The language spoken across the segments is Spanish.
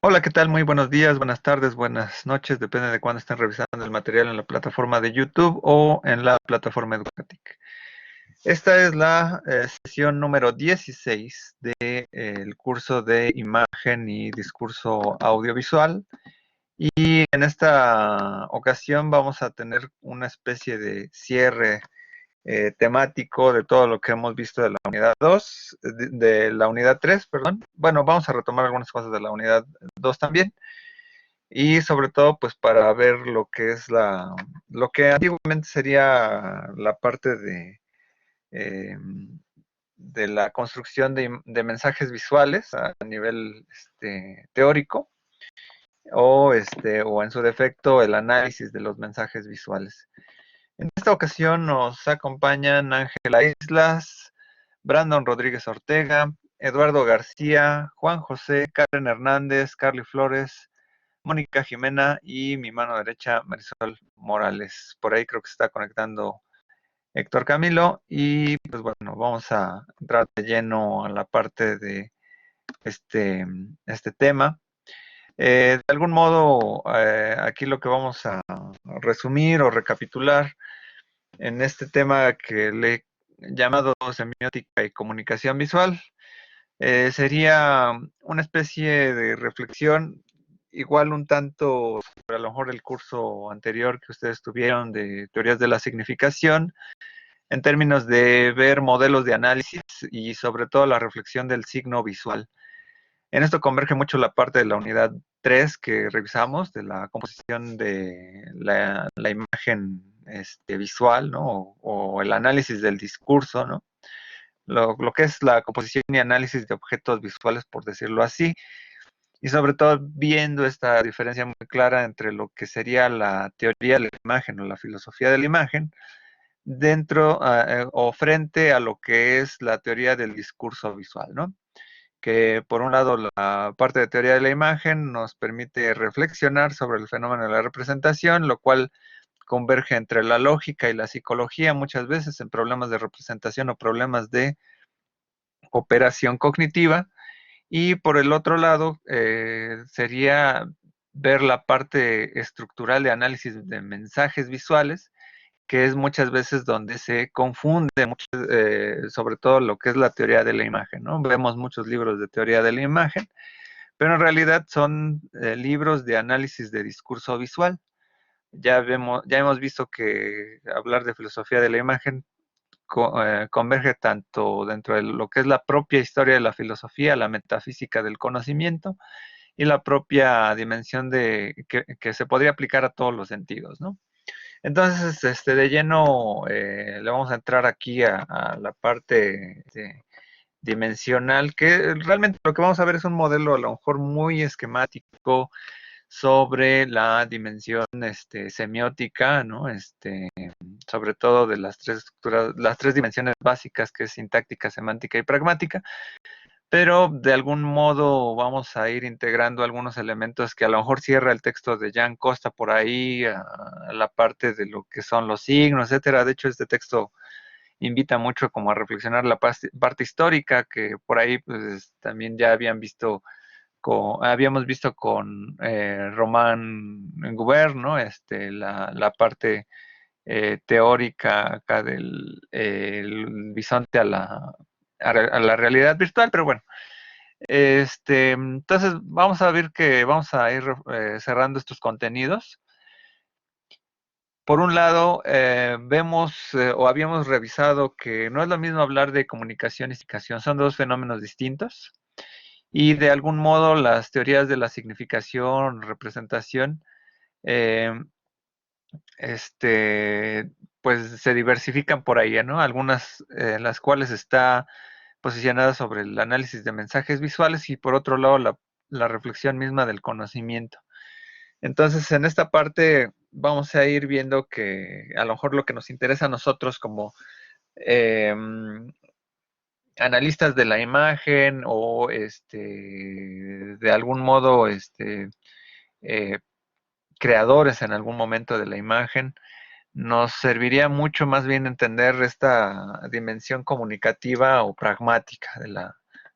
Hola, ¿qué tal? Muy buenos días, buenas tardes, buenas noches, depende de cuándo estén revisando el material en la plataforma de YouTube o en la plataforma Educatic. Esta es la sesión número 16 del curso de imagen y discurso audiovisual. Y en esta ocasión vamos a tener una especie de cierre temático de todo lo que hemos visto de la unidad 2, de la unidad 3, perdón. Bueno, vamos a retomar algunas cosas de la unidad 2 también y sobre todo pues para ver lo que es lo que antiguamente sería la parte eh, de la construcción de mensajes visuales a nivel teórico o en su defecto el análisis de los mensajes visuales. En esta ocasión nos acompañan Ángela Islas, Brandon Rodríguez Ortega, Eduardo García, Juan José, Karen Hernández, Carly Flores, Mónica Jimena y mi mano derecha, Marisol Morales. Por ahí creo que se está conectando Héctor Camilo y pues bueno, vamos a entrar de lleno a la parte de este tema. De algún modo, aquí lo que vamos a resumir o recapitular en este tema que le he llamado semiótica y comunicación visual, sería una especie de reflexión, igual un tanto sobre a lo mejor el curso anterior que ustedes tuvieron de teorías de la significación, en términos de ver modelos de análisis y sobre todo la reflexión del signo visual. En esto converge mucho la parte de la unidad 3 que revisamos, de la composición de la imagen visual, ¿no? O el análisis del discurso, ¿no? Lo que es la composición y análisis de objetos visuales, por decirlo así, y sobre todo viendo esta diferencia muy clara entre lo que sería la teoría de la imagen o la filosofía de la imagen dentro o frente a lo que es la teoría del discurso visual, ¿no? Que por un lado la parte de teoría de la imagen nos permite reflexionar sobre el fenómeno de la representación, lo cual converge entre la lógica y la psicología muchas veces en problemas de representación o problemas de operación cognitiva. Y por el otro lado, sería ver la parte estructural de análisis de mensajes visuales, que es muchas veces donde se confunde mucho, sobre todo lo que es la teoría de la imagen, ¿no? Vemos muchos libros de teoría de la imagen, pero en realidad son libros de análisis de discurso visual. Ya hemos visto que hablar de filosofía de la imagen converge tanto dentro de lo que es la propia historia de la filosofía, la metafísica del conocimiento y la propia dimensión que se podría aplicar a todos los sentidos, ¿no? Entonces, de lleno, le vamos a entrar aquí a la parte dimensional, que realmente lo que vamos a ver es un modelo a lo mejor muy esquemático sobre la dimensión semiótica, ¿no? Sobre todo de las tres estructuras, las tres dimensiones básicas, que es sintáctica, semántica y pragmática, pero de algún modo vamos a ir integrando algunos elementos que a lo mejor cierra el texto de Jan Costa por ahí, a la parte de lo que son los signos, etcétera. De hecho, este texto invita mucho como a reflexionar la parte histórica, que por ahí pues también ya habíamos visto con Román Gubern, ¿no? La parte teórica acá del el bisonte a la realidad virtual, pero bueno, entonces vamos a ver que vamos a ir cerrando estos contenidos. Por un lado, vemos o habíamos revisado que no es lo mismo hablar de comunicación y significación, son dos fenómenos distintos y de algún modo las teorías de la significación, representación, eh, este, pues se diversifican por ahí, ¿no? Algunas las cuales está posicionada sobre el análisis de mensajes visuales y por otro lado la reflexión misma del conocimiento. Entonces, en esta parte vamos a ir viendo que a lo mejor lo que nos interesa a nosotros como eh, analistas de la imagen o de algún modo eh, creadores en algún momento de la imagen, nos serviría mucho más bien entender esta dimensión comunicativa o pragmática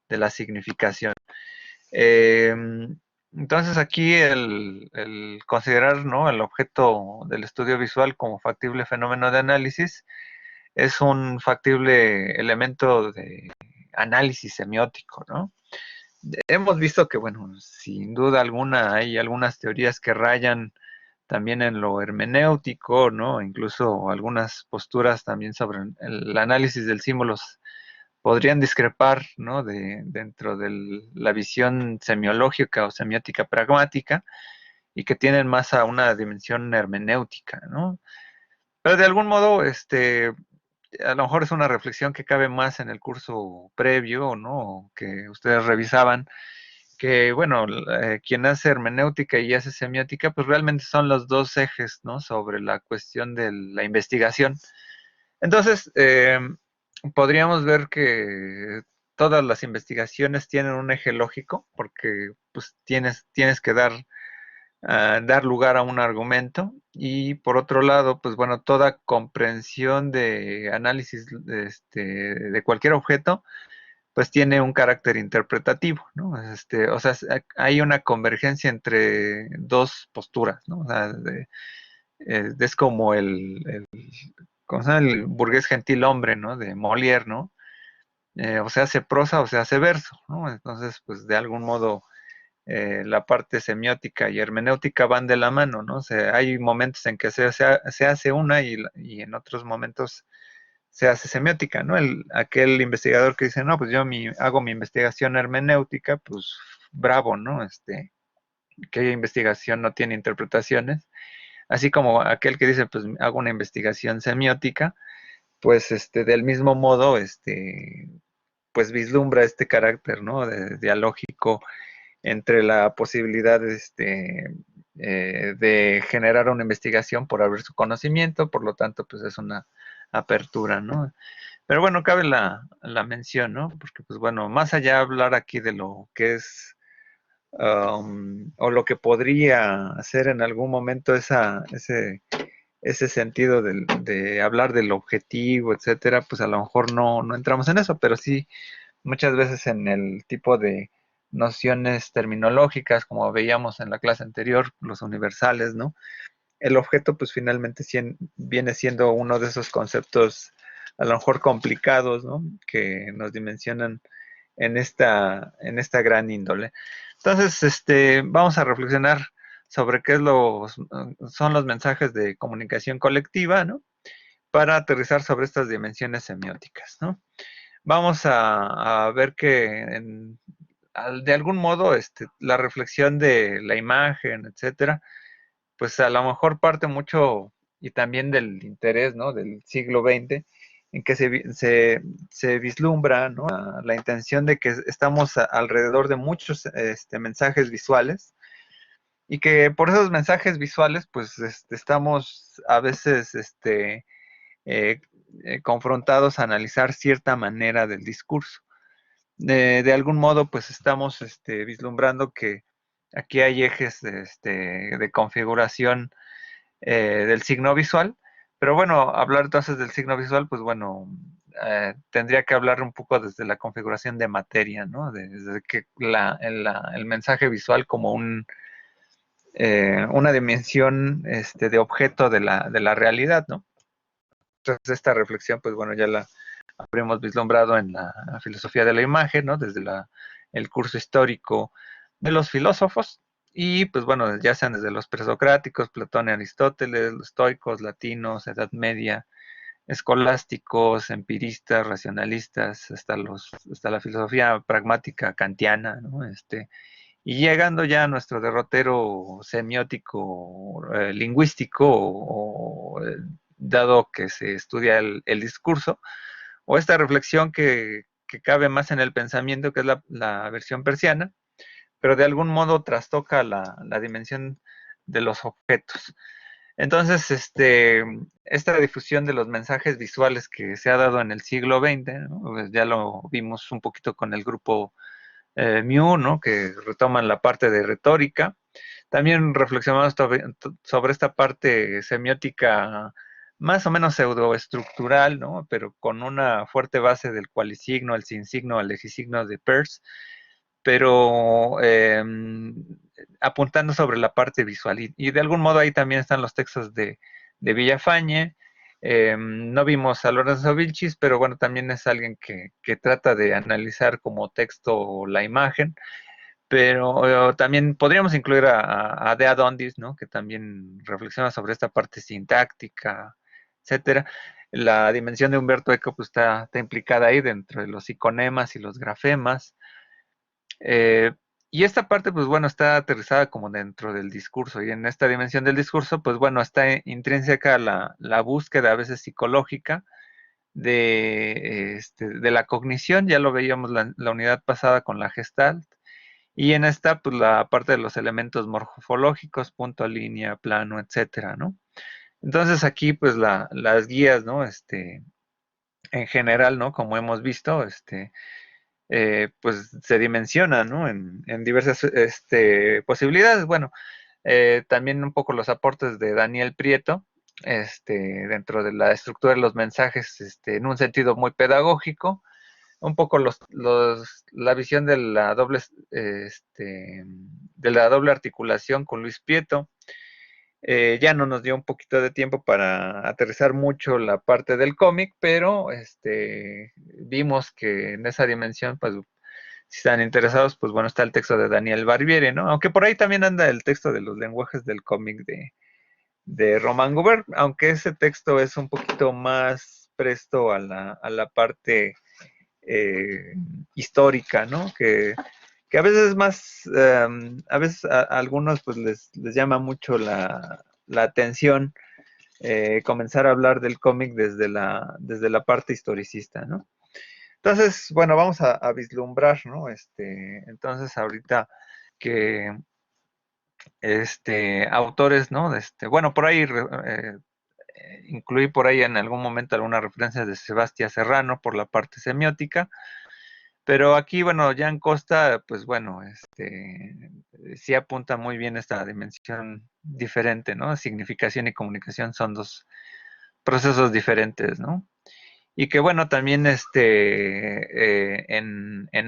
de la significación. Eh, Entonces aquí el considerar, ¿no?, el objeto del estudio visual como factible fenómeno de análisis es un factible elemento de análisis semiótico, ¿no? Hemos visto que, bueno, sin duda alguna hay algunas teorías que rayan también en lo hermenéutico, ¿no? Incluso algunas posturas también sobre el análisis del símbolos podrían discrepar, ¿no?, dentro de la visión semiológica o semiótica pragmática y que tienen más a una dimensión hermenéutica, ¿no? Pero de algún modo, a lo mejor es una reflexión que cabe más en el curso previo, ¿no?, que ustedes revisaban, que, bueno, quien hace hermenéutica y hace semiótica, pues realmente son los dos ejes, ¿no?, sobre la cuestión de la investigación. Entonces, podríamos ver que todas las investigaciones tienen un eje lógico, porque pues tienes que dar lugar a un argumento, y por otro lado, pues bueno, toda comprensión de análisis de cualquier objeto, pues tiene un carácter interpretativo, ¿no? O sea, hay una convergencia entre dos posturas, ¿no? O sea, es como ¿cómo se llama? El burgués gentil hombre, ¿no?, de Molière, ¿no? O se hace prosa o se hace verso, ¿no? Entonces, pues de algún modo la parte semiótica y hermenéutica van de la mano, ¿no? O sea, hay momentos en que se hace una y en otros momentos se hace semiótica, ¿no? Aquel investigador que dice, no, pues yo hago mi investigación hermenéutica, pues bravo, ¿no? Que investigación no tiene interpretaciones. Así como aquel que dice, pues hago una investigación semiótica, pues del mismo modo, pues vislumbra este carácter, ¿no?, dialógico entre la posibilidad de generar una investigación por abrir su conocimiento, por lo tanto, pues es una apertura, ¿no? Pero bueno, cabe la mención, ¿no? Porque, pues bueno, más allá de hablar aquí de lo que es o lo que podría hacer en algún momento ese sentido de hablar del objetivo, etcétera, pues a lo mejor no entramos en eso, pero sí muchas veces en el tipo de nociones terminológicas, como veíamos en la clase anterior, los universales, ¿no? El objeto, pues finalmente viene siendo uno de esos conceptos a lo mejor complicados, ¿no?, que nos dimensionan en esta gran índole. Entonces, vamos a reflexionar sobre qué son los mensajes de comunicación colectiva, ¿no?, para aterrizar sobre estas dimensiones semióticas, ¿no? Vamos a ver que de algún modo la reflexión de la imagen, etcétera, pues a lo mejor parte mucho y también del interés, ¿no?, del siglo XX, en que se vislumbra, ¿no?, la intención de que estamos alrededor de muchos mensajes visuales y que por esos mensajes visuales, pues estamos a veces eh, confrontados a analizar cierta manera del discurso. De algún modo, pues estamos vislumbrando que aquí hay ejes de configuración del signo visual, pero bueno, hablar entonces del signo visual, pues bueno, tendría que hablar un poco desde la configuración de materia, ¿no? Desde que el mensaje visual como una dimensión de objeto de la realidad, ¿no? Entonces esta reflexión, pues bueno, ya la habríamos vislumbrado en la filosofía de la imagen, ¿no?, desde el curso histórico de los filósofos, y pues bueno, ya sean desde los presocráticos, Platón y Aristóteles, los estoicos, latinos, Edad Media, escolásticos, empiristas, racionalistas, hasta la filosofía pragmática kantiana, ¿no? Y llegando ya a nuestro derrotero semiótico, lingüístico, dado que se estudia el discurso, o esta reflexión que cabe más en el pensamiento, que es la versión persiana, pero de algún modo trastoca la dimensión de los objetos. Entonces, esta difusión de los mensajes visuales que se ha dado en el siglo XX, ¿no?, pues ya lo vimos un poquito con el grupo Mew, ¿no?, que retoman la parte de retórica. También reflexionamos sobre esta parte semiótica más o menos pseudoestructural, ¿no?, pero con una fuerte base del cualisigno, el sinsigno, el legisigno de Peirce, pero apuntando sobre la parte visual. Y de algún modo ahí también están los textos de Villafañe. No vimos a Lorenzo Vilchis, pero bueno, también es alguien que trata de analizar como texto la imagen. Pero también podríamos incluir a De Adondis, ¿no? Que también reflexiona sobre esta parte sintáctica, etcétera. La dimensión de Humberto Eco pues, está implicada ahí dentro de los iconemas y los grafemas. Eh, y esta parte, pues bueno, está aterrizada como dentro del discurso. Y en esta dimensión del discurso, pues bueno, está intrínseca la búsqueda a veces psicológica de la cognición. Ya lo veíamos la unidad pasada con la Gestalt. Y en esta, pues la parte de los elementos morfológicos, punto, línea, plano, etcétera, ¿no? Entonces aquí, pues las guías, ¿no? En general, ¿no? Como hemos visto, pues se dimensionan, ¿no? En diversas posibilidades. Bueno, también un poco los aportes de Daniel Prieto, dentro de la estructura de los mensajes, en un sentido muy pedagógico, un poco la visión de la doble articulación con Luis Prieto. Ya no nos dio un poquito de tiempo para aterrizar mucho la parte del cómic, pero vimos que en esa dimensión, pues, si están interesados, pues bueno, está el texto de Daniel Barbieri, ¿no? Aunque por ahí también anda el texto de los lenguajes del cómic de Roman Gubert, aunque ese texto es un poquito más presto a la parte eh, histórica, ¿no? Que a veces es más, a veces a algunos pues les llama mucho la atención comenzar a hablar del cómic desde la parte historicista, ¿no? Entonces, bueno, vamos a vislumbrar, ¿no? Entonces, ahorita que autores, ¿no? Bueno, por ahí incluí por ahí en algún momento alguna referencia de Sebastián Serrano por la parte semiótica, pero aquí, bueno, Jan Costa, pues bueno, sí apunta muy bien esta dimensión diferente, ¿no? Significación y comunicación son dos procesos diferentes, ¿no? Y que bueno, también en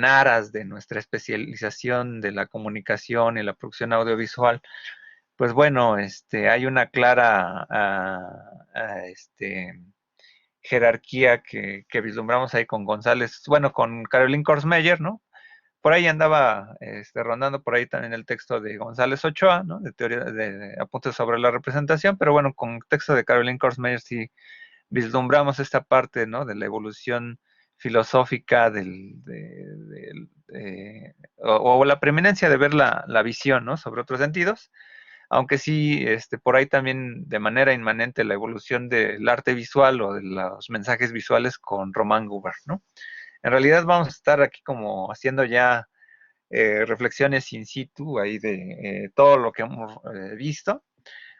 aras de nuestra especialización de la comunicación y la producción audiovisual, pues bueno, hay una clara jerarquía que vislumbramos ahí con González, bueno, con Caroline Korsmeyer, ¿no? Por ahí andaba rondando por ahí también el texto de González Ochoa, ¿no? De teoría de apuntes sobre la representación, pero bueno, con el texto de Caroline Korsmeyer sí vislumbramos esta parte, ¿no? De la evolución filosófica o la preeminencia de ver la visión, ¿no? Sobre otros sentidos, aunque sí, por ahí también de manera inmanente la evolución del arte visual o de los mensajes visuales con Román Gubert, ¿no? En realidad vamos a estar aquí como haciendo ya reflexiones in situ ahí de todo lo que hemos visto,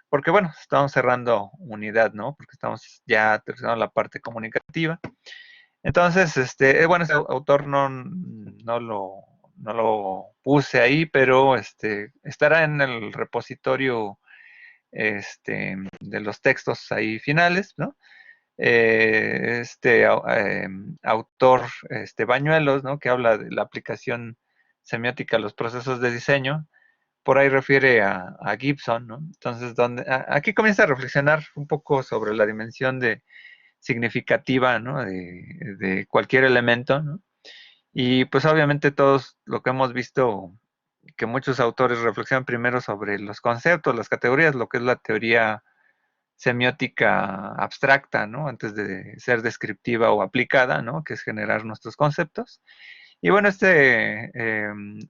porque bueno, estamos cerrando unidad, ¿no? Porque estamos ya aterrizando la parte comunicativa. Entonces, bueno, ese autor no lo puse ahí, pero estará en el repositorio de los textos ahí finales, ¿no? Autor Bañuelos, ¿no? Que habla de la aplicación semiótica a los procesos de diseño, por ahí refiere a Gibson, ¿no? Entonces, aquí comienza a reflexionar un poco sobre la dimensión significativa, ¿no? De cualquier elemento, ¿no? Y pues obviamente todos lo que hemos visto, que muchos autores reflexionan primero sobre los conceptos, las categorías, lo que es la teoría semiótica abstracta, ¿no? Antes de ser descriptiva o aplicada, ¿no? Que es generar nuestros conceptos. Y bueno,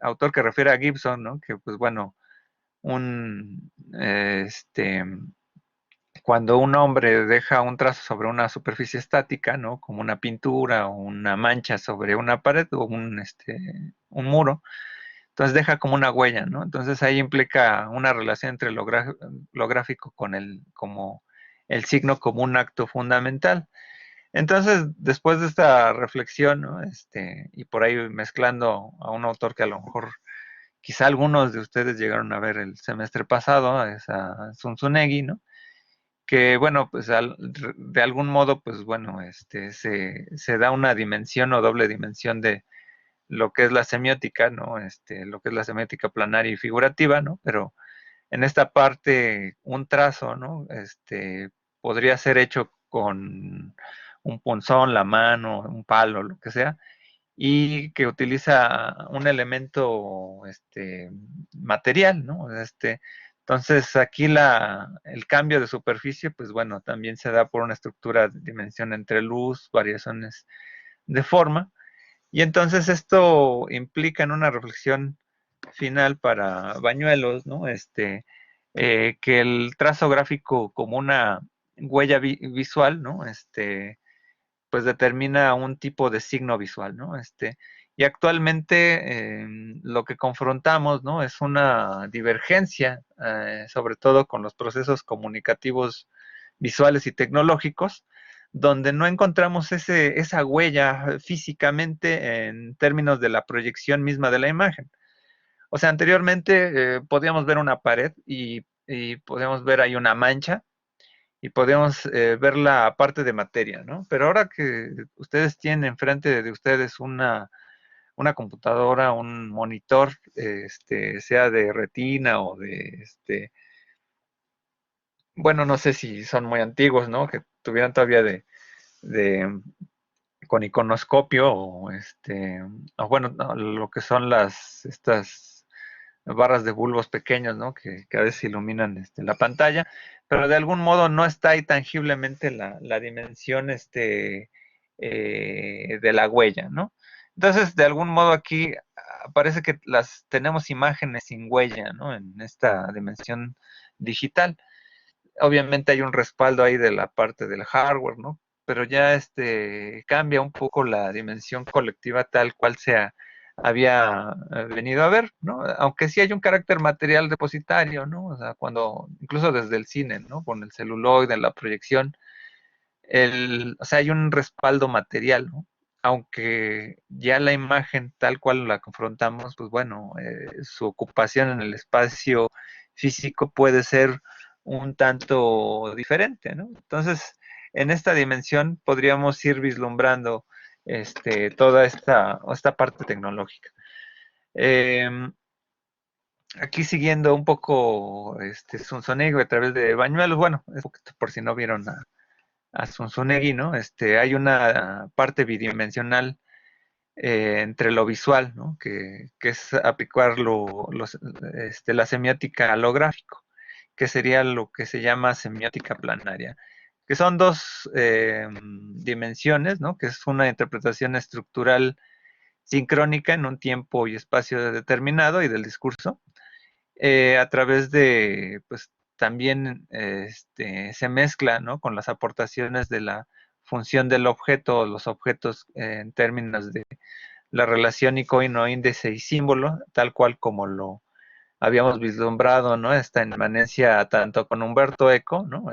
autor que refiere a Gibson, ¿no? Que pues bueno, un, cuando un hombre deja un trazo sobre una superficie estática, ¿no? Como una pintura o una mancha sobre una pared o un muro, entonces deja como una huella, ¿no? Entonces ahí implica una relación entre lo gráfico con como el signo como un acto fundamental. Entonces, después de esta reflexión, ¿no? Y por ahí mezclando a un autor que a lo mejor quizá algunos de ustedes llegaron a ver el semestre pasado, es a Zunzunegui, ¿no? Que bueno, pues de algún modo, pues bueno, se da una dimensión o doble dimensión lo que es la semiótica, ¿no? Lo que es la semiótica planaria y figurativa, ¿no? Pero en esta parte, un trazo, ¿no? Podría ser hecho con un punzón, la mano, un palo, lo que sea, y que utiliza un elemento material, ¿no? Entonces aquí el cambio de superficie, pues bueno, también se da por una estructura de dimensión entre luz, variaciones de forma, y entonces esto implica en una reflexión final para Bañuelos, ¿no? Que el trazo gráfico como una huella visual, ¿no? Pues determina un tipo de signo visual, ¿no? Y actualmente lo que confrontamos, ¿no? Es una divergencia, sobre todo con los procesos comunicativos visuales y tecnológicos, donde no encontramos esa huella físicamente en términos de la proyección misma de la imagen. O sea, anteriormente podíamos ver una pared y podíamos ver ahí una mancha, y podemos ver la parte de materia, ¿no? Pero ahora que ustedes tienen enfrente de ustedes una computadora, un monitor, sea de retina o bueno, no sé si son muy antiguos, ¿no? Que tuvieran todavía de con iconoscopio o bueno, no, lo que son estas barras de bulbos pequeños, ¿no? Que a veces iluminan la pantalla, pero de algún modo no está ahí tangiblemente la dimensión de la huella, ¿no? Entonces, de algún modo aquí parece que tenemos imágenes sin huella, ¿no? En esta dimensión digital. Obviamente hay un respaldo ahí de la parte del hardware, ¿no? Pero ya cambia un poco la dimensión colectiva tal cual se había venido a ver, ¿no? Aunque sí hay un carácter material depositario, ¿no? O sea, incluso desde el cine, ¿no? Con el celuloide, la proyección, o sea, hay un respaldo material, ¿no? Aunque ya la imagen tal cual la confrontamos, pues bueno, su ocupación en el espacio físico puede ser un tanto diferente, ¿no? Entonces, en esta dimensión podríamos ir vislumbrando toda esta parte tecnológica. Aquí siguiendo un poco Zunzunegui a través de Bañuelos, bueno, es por si no vieron a Zunzunegui, ¿no? Hay una parte bidimensional entre lo visual, ¿no? Que es aplicar la semiótica a lo gráfico, que sería lo que se llama semiótica planaria, que son dos dimensiones, ¿no? Que es una interpretación estructural sincrónica en un tiempo y espacio determinado y del discurso, a través de, pues también se mezcla, ¿no? Con las aportaciones de la función del objeto o los objetos en términos de la relación icono, índice y símbolo, tal cual como lo habíamos vislumbrado, ¿no? Esta inmanencia tanto con Humberto Eco, ¿no?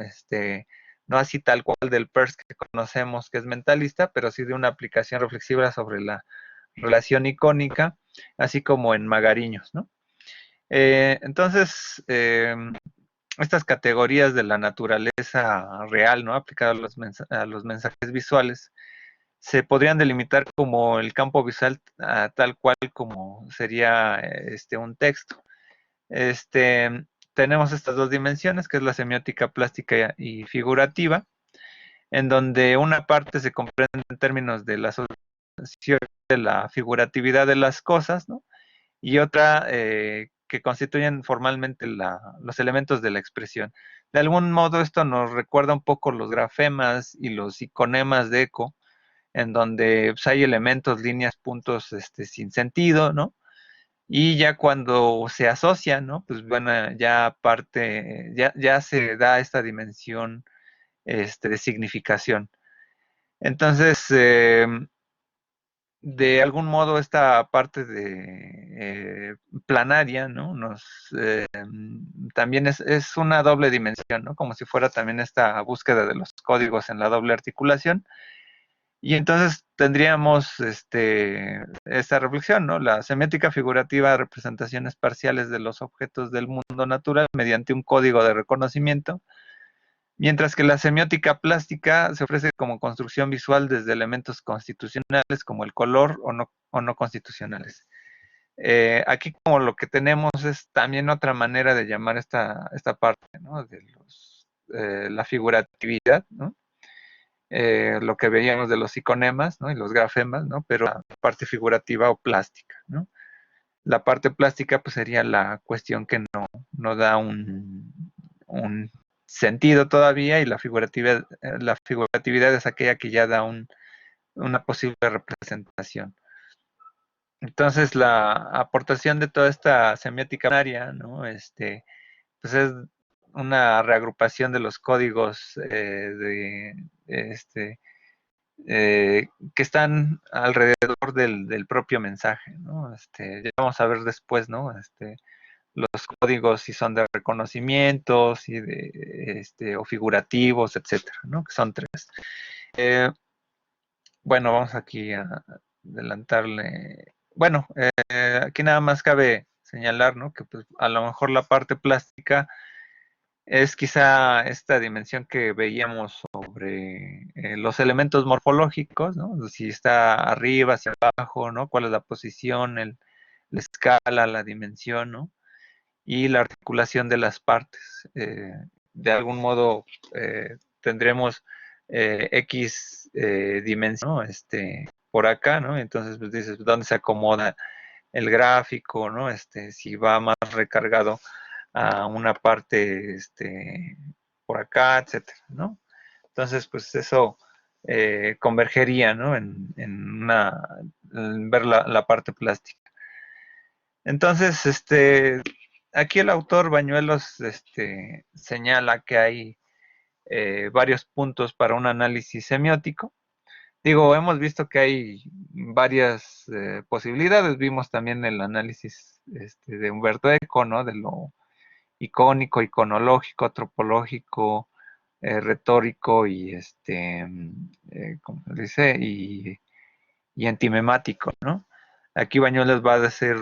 No así tal cual del Peirce que conocemos que es mentalista, pero sí de una aplicación reflexiva sobre la relación icónica, así como en Magariños, ¿no? Entonces, estas categorías de la naturaleza real, ¿no? Aplicadas a los mensajes visuales, se podrían delimitar como el campo visual tal cual como sería un texto. Tenemos estas dos dimensiones, que es la semiótica plástica y figurativa, en donde una parte se comprende en términos de la asociación de la figuratividad de las cosas, ¿no? Y otra que constituyen formalmente los elementos de la expresión. De algún modo esto nos recuerda un poco los grafemas y los iconemas de Eco, en donde pues, hay elementos, líneas, puntos sin sentido, ¿no? Y ya cuando se asocian, ¿no? Pues bueno, ya se da esta dimensión de significación. Entonces, de algún modo esta parte de planaria, ¿no? También es una doble dimensión, ¿no? Como si fuera también esta búsqueda de los códigos en la doble articulación. Y entonces tendríamos esta reflexión, ¿no? La semiótica figurativa, representaciones parciales de los objetos del mundo natural mediante un código de reconocimiento, Mientras que la semiótica plástica se ofrece como construcción visual desde elementos constitucionales como el color o no constitucionales. Aquí como lo que tenemos es también otra manera de llamar esta parte, ¿no? De la figuratividad, ¿no? Lo que veíamos de los iconemas, ¿no? Y los grafemas, ¿no? Pero la parte figurativa o plástica, ¿no? La parte plástica pues sería la cuestión que no da un sentido todavía, y la figuratividad es aquella que ya da una posible representación. Entonces la aportación de toda esta semiótica área, ¿no? Pues es una reagrupación de los códigos este, que están alrededor del propio mensaje, ¿no? Ya vamos a ver después, ¿no? Los códigos si son de reconocimientos y o figurativos, etcétera, ¿no? Que son tres. Bueno, vamos aquí a adelantarle. Bueno, aquí nada más cabe señalar, ¿no? Que pues, a lo mejor la parte plástica es quizá esta dimensión que veíamos sobre los elementos morfológicos, ¿no? Si está arriba, hacia abajo, ¿no? Cuál es la posición, la escala, la dimensión, ¿no? Y la articulación de las partes. De algún modo tendremos X dimensión, ¿no? Por acá, ¿no? Entonces pues dices, ¿dónde se acomoda el gráfico, ¿no? Si va más recargado a una parte por acá, etcétera, ¿no? Entonces, pues eso convergería, ¿no? En ver la parte plástica. Entonces, aquí el autor Bañuelos señala que hay varios puntos para un análisis semiótico. Digo, hemos visto que hay varias posibilidades. Vimos también el análisis de Humberto Eco, ¿no? De lo icónico, iconológico, tropológico, retórico y ¿cómo se dice? Y antimemático, ¿no? Aquí Bañuelos va a decir,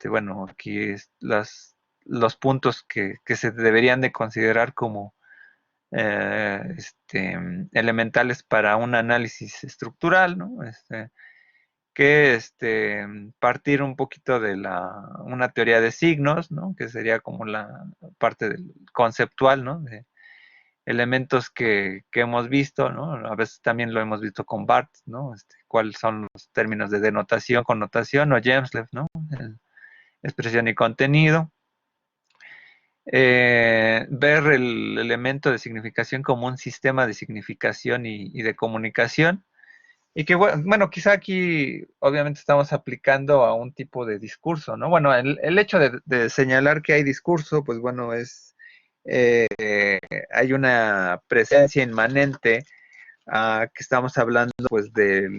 bueno, aquí los puntos que se deberían de considerar como elementales para un análisis estructural, ¿no? Que partir un poquito de una teoría de signos, ¿no? Que sería como la parte del conceptual, ¿no? De elementos que hemos visto, ¿no? A veces también lo hemos visto con BART, ¿no? Cuáles son los términos de denotación, connotación, o Gemslev, ¿no? Expresión y contenido. Ver el elemento de significación como un sistema de significación y de comunicación. Y que, bueno, quizá aquí obviamente estamos aplicando a un tipo de discurso, ¿no? Bueno, el hecho de señalar que hay discurso, pues bueno, eh, hay una presencia inmanente que estamos hablando pues de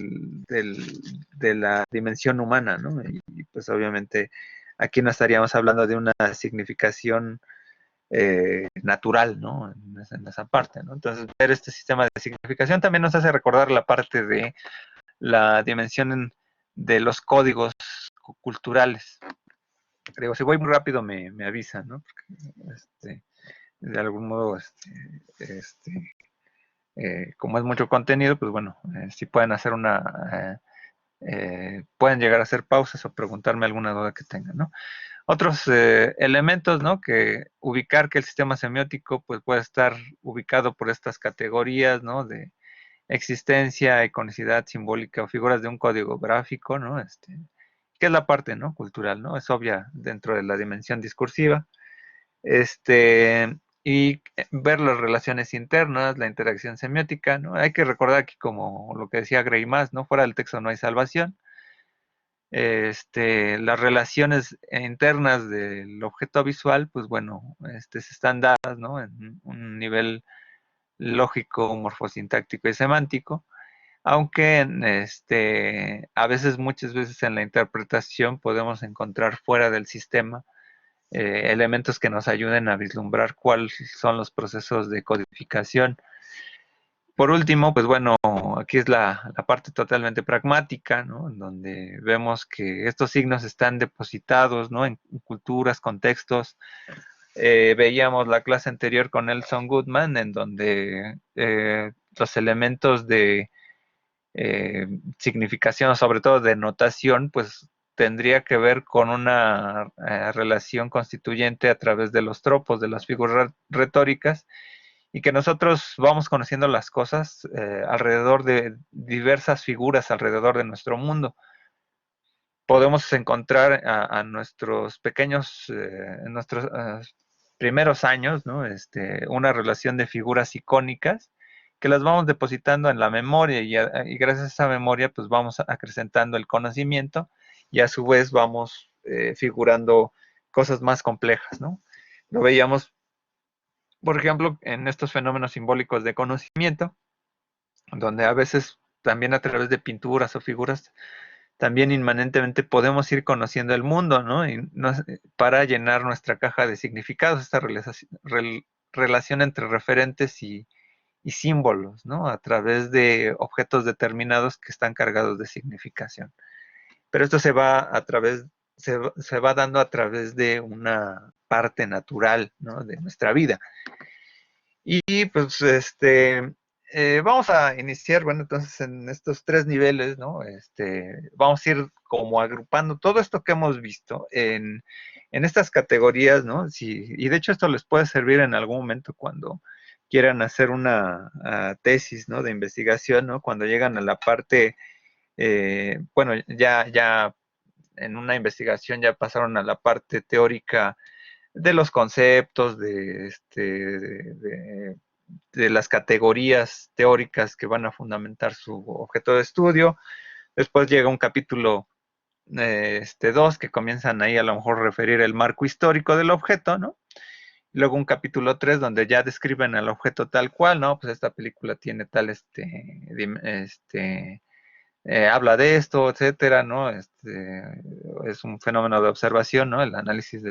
la dimensión humana, ¿no? Y pues obviamente aquí no estaríamos hablando de una significación natural, ¿no? En esa parte, ¿no? Entonces, ver este sistema de significación también nos hace recordar la parte de la dimensión de los códigos culturales. Creo, si voy muy rápido me avisan, ¿no? Porque de algún modo, como es mucho contenido, pues bueno, si pueden hacer pueden llegar a hacer pausas o preguntarme alguna duda que tengan, ¿no? Otros elementos, ¿no? Que ubicar que el sistema semiótico pues puede estar ubicado por estas categorías, ¿no? De existencia, iconicidad simbólica o figuras de un código gráfico, ¿no? Que es la parte, ¿no? Cultural, ¿no? Es obvia dentro de la dimensión discursiva. Y ver las relaciones internas, la interacción semiótica, ¿no? Hay que recordar que como lo que decía Gray más, ¿no? Fuera del texto no hay salvación. Las relaciones internas del objeto visual, pues bueno, se están dadas, ¿no? En un nivel lógico, morfosintáctico y semántico, aunque a veces, muchas veces en la interpretación podemos encontrar fuera del sistema elementos que nos ayuden a vislumbrar cuáles son los procesos de codificación. Por último, pues bueno, aquí es la parte totalmente pragmática, ¿no? En donde vemos que estos signos están depositados, ¿no? En culturas, contextos, Veíamos la clase anterior con Nelson Goodman, en donde los elementos de significación, sobre todo de notación, pues tendría que ver con una relación constituyente a través de los tropos, de las figuras retóricas, y que nosotros vamos conociendo las cosas alrededor de diversas figuras alrededor de nuestro mundo. Podemos encontrar a nuestros pequeños, en nuestros primeros años, ¿no? Una relación de figuras icónicas que las vamos depositando en la memoria y gracias a esa memoria pues vamos acrecentando el conocimiento y a su vez vamos figurando cosas más complejas, ¿no? Lo veíamos, por ejemplo, en estos fenómenos simbólicos de conocimiento, donde a veces también a través de pinturas o figuras también inmanentemente podemos ir conociendo el mundo, ¿no? Para llenar nuestra caja de significados, esta relación entre referentes y símbolos, ¿no? A través de objetos determinados que están cargados de significación. Pero esto se va dando a través de una parte natural, ¿no? De nuestra vida. Y pues vamos a iniciar, bueno, entonces en estos 3 niveles, ¿no? Vamos a ir como agrupando todo esto que hemos visto en estas categorías, ¿no? Y de hecho esto les puede servir en algún momento cuando quieran hacer una tesis, ¿no? De investigación, ¿no? Cuando llegan a la parte, bueno, ya en una investigación ya pasaron a la parte teórica de los conceptos, de las categorías teóricas que van a fundamentar su objeto de estudio. Después llega un capítulo 2 que comienzan ahí a lo mejor referir el marco histórico del objeto, ¿no? Luego un capítulo 3 donde ya describen el objeto tal cual, ¿no? Pues esta película tiene tal, habla de esto, etcétera, ¿no? Es un fenómeno de observación, ¿no? El análisis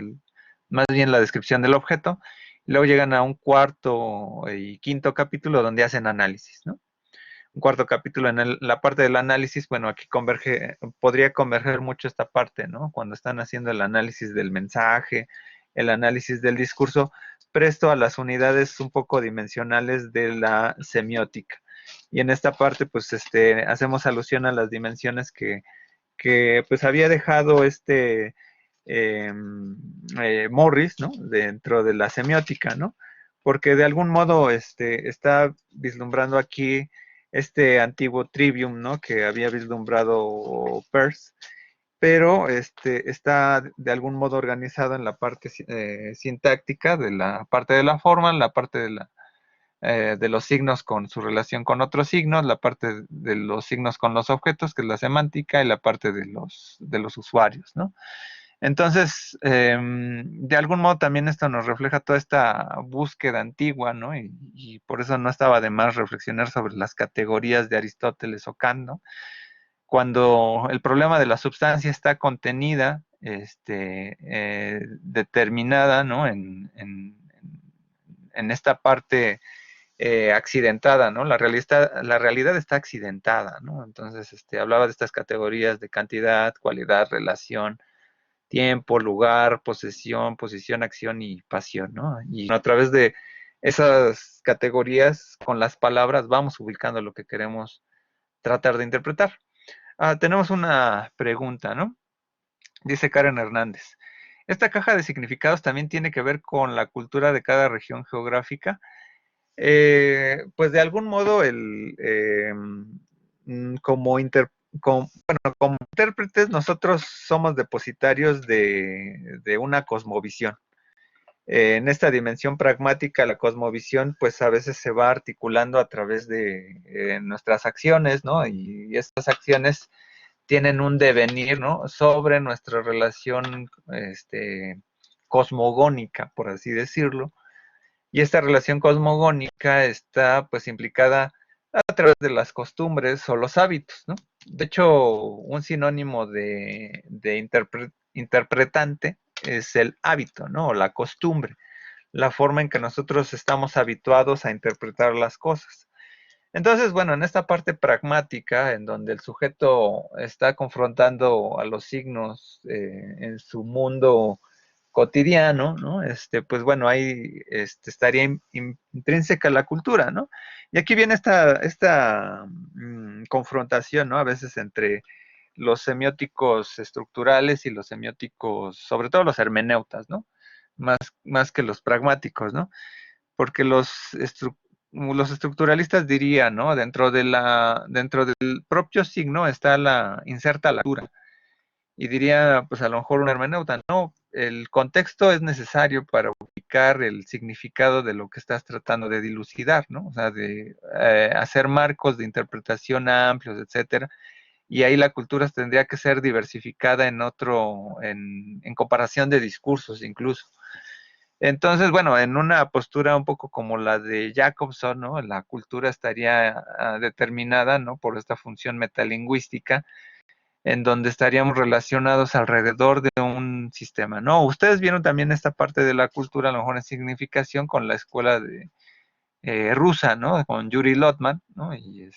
más bien la descripción del objeto. Y luego llegan a un cuarto y quinto capítulo donde hacen análisis, ¿no? Un cuarto capítulo en la parte del análisis, bueno, aquí podría converger mucho esta parte, ¿no? Cuando están haciendo el análisis del mensaje, el análisis del discurso, presto a las unidades un poco dimensionales de la semiótica. Y en esta parte, pues, hacemos alusión a las dimensiones que pues había dejado eh, Morris, ¿no? Dentro de la semiótica, ¿no? Porque de algún modo está vislumbrando aquí este antiguo trivium, ¿no? Que había vislumbrado Peirce, pero está de algún modo organizado en la parte sintáctica, de la parte de la forma, en la parte de los signos con su relación con otros signos, la parte de los signos con los objetos, que es la semántica, y la parte de los usuarios, ¿no? Entonces, de algún modo también esto nos refleja toda esta búsqueda antigua, ¿no? Y por eso no estaba de más reflexionar sobre las categorías de Aristóteles o Kant, ¿no? Cuando el problema de la sustancia está contenida, determinada, ¿no? En esta parte accidentada, ¿no? La realidad está accidentada, ¿no? Entonces, hablaba de estas categorías de cantidad, cualidad, relación, tiempo, lugar, posesión, posición, acción y pasión, ¿no? Y a través de esas categorías, con las palabras, vamos ubicando lo que queremos tratar de interpretar. Tenemos una pregunta, ¿no? Dice Karen Hernández. ¿Esta caja de significados también tiene que ver con la cultura de cada región geográfica? Pues de algún modo, como, como intérpretes, nosotros somos depositarios de una cosmovisión. En esta dimensión pragmática, la cosmovisión, pues a veces se va articulando a través de nuestras acciones, ¿no? Y estas acciones tienen un devenir, ¿no? Sobre nuestra relación cosmogónica, por así decirlo. Y esta relación cosmogónica está pues implicada a través de las costumbres o los hábitos, ¿no? De hecho, un sinónimo de interpretante es el hábito, ¿no? O la costumbre, la forma en que nosotros estamos habituados a interpretar las cosas. Entonces, bueno, en esta parte pragmática, en donde el sujeto está confrontando a los signos en su mundo cotidiano, ¿no? Pues bueno, ahí estaría intrínseca la cultura, ¿no? Y aquí viene esta confrontación, ¿no? A veces entre los semióticos estructurales y los semióticos, sobre todo los hermeneutas, ¿no? Más que los pragmáticos, ¿no? Porque los estructuralistas dirían, ¿no? Dentro del propio signo está inserta la cultura. Y diría, pues a lo mejor un hermeneuta, no, el contexto es necesario para ubicar el significado de lo que estás tratando de dilucidar, ¿no? O sea, de hacer marcos de interpretación amplios, etcétera. Y ahí la cultura tendría que ser diversificada en comparación de discursos incluso. Entonces, bueno, en una postura un poco como la de Jacobson, ¿no? La cultura estaría determinada, ¿no? Por esta función metalingüística, en donde estaríamos relacionados alrededor de un sistema, ¿no? Ustedes vieron también esta parte de la cultura, a lo mejor en significación, con la escuela rusa, ¿no? Con Yuri Lotman, ¿no? Y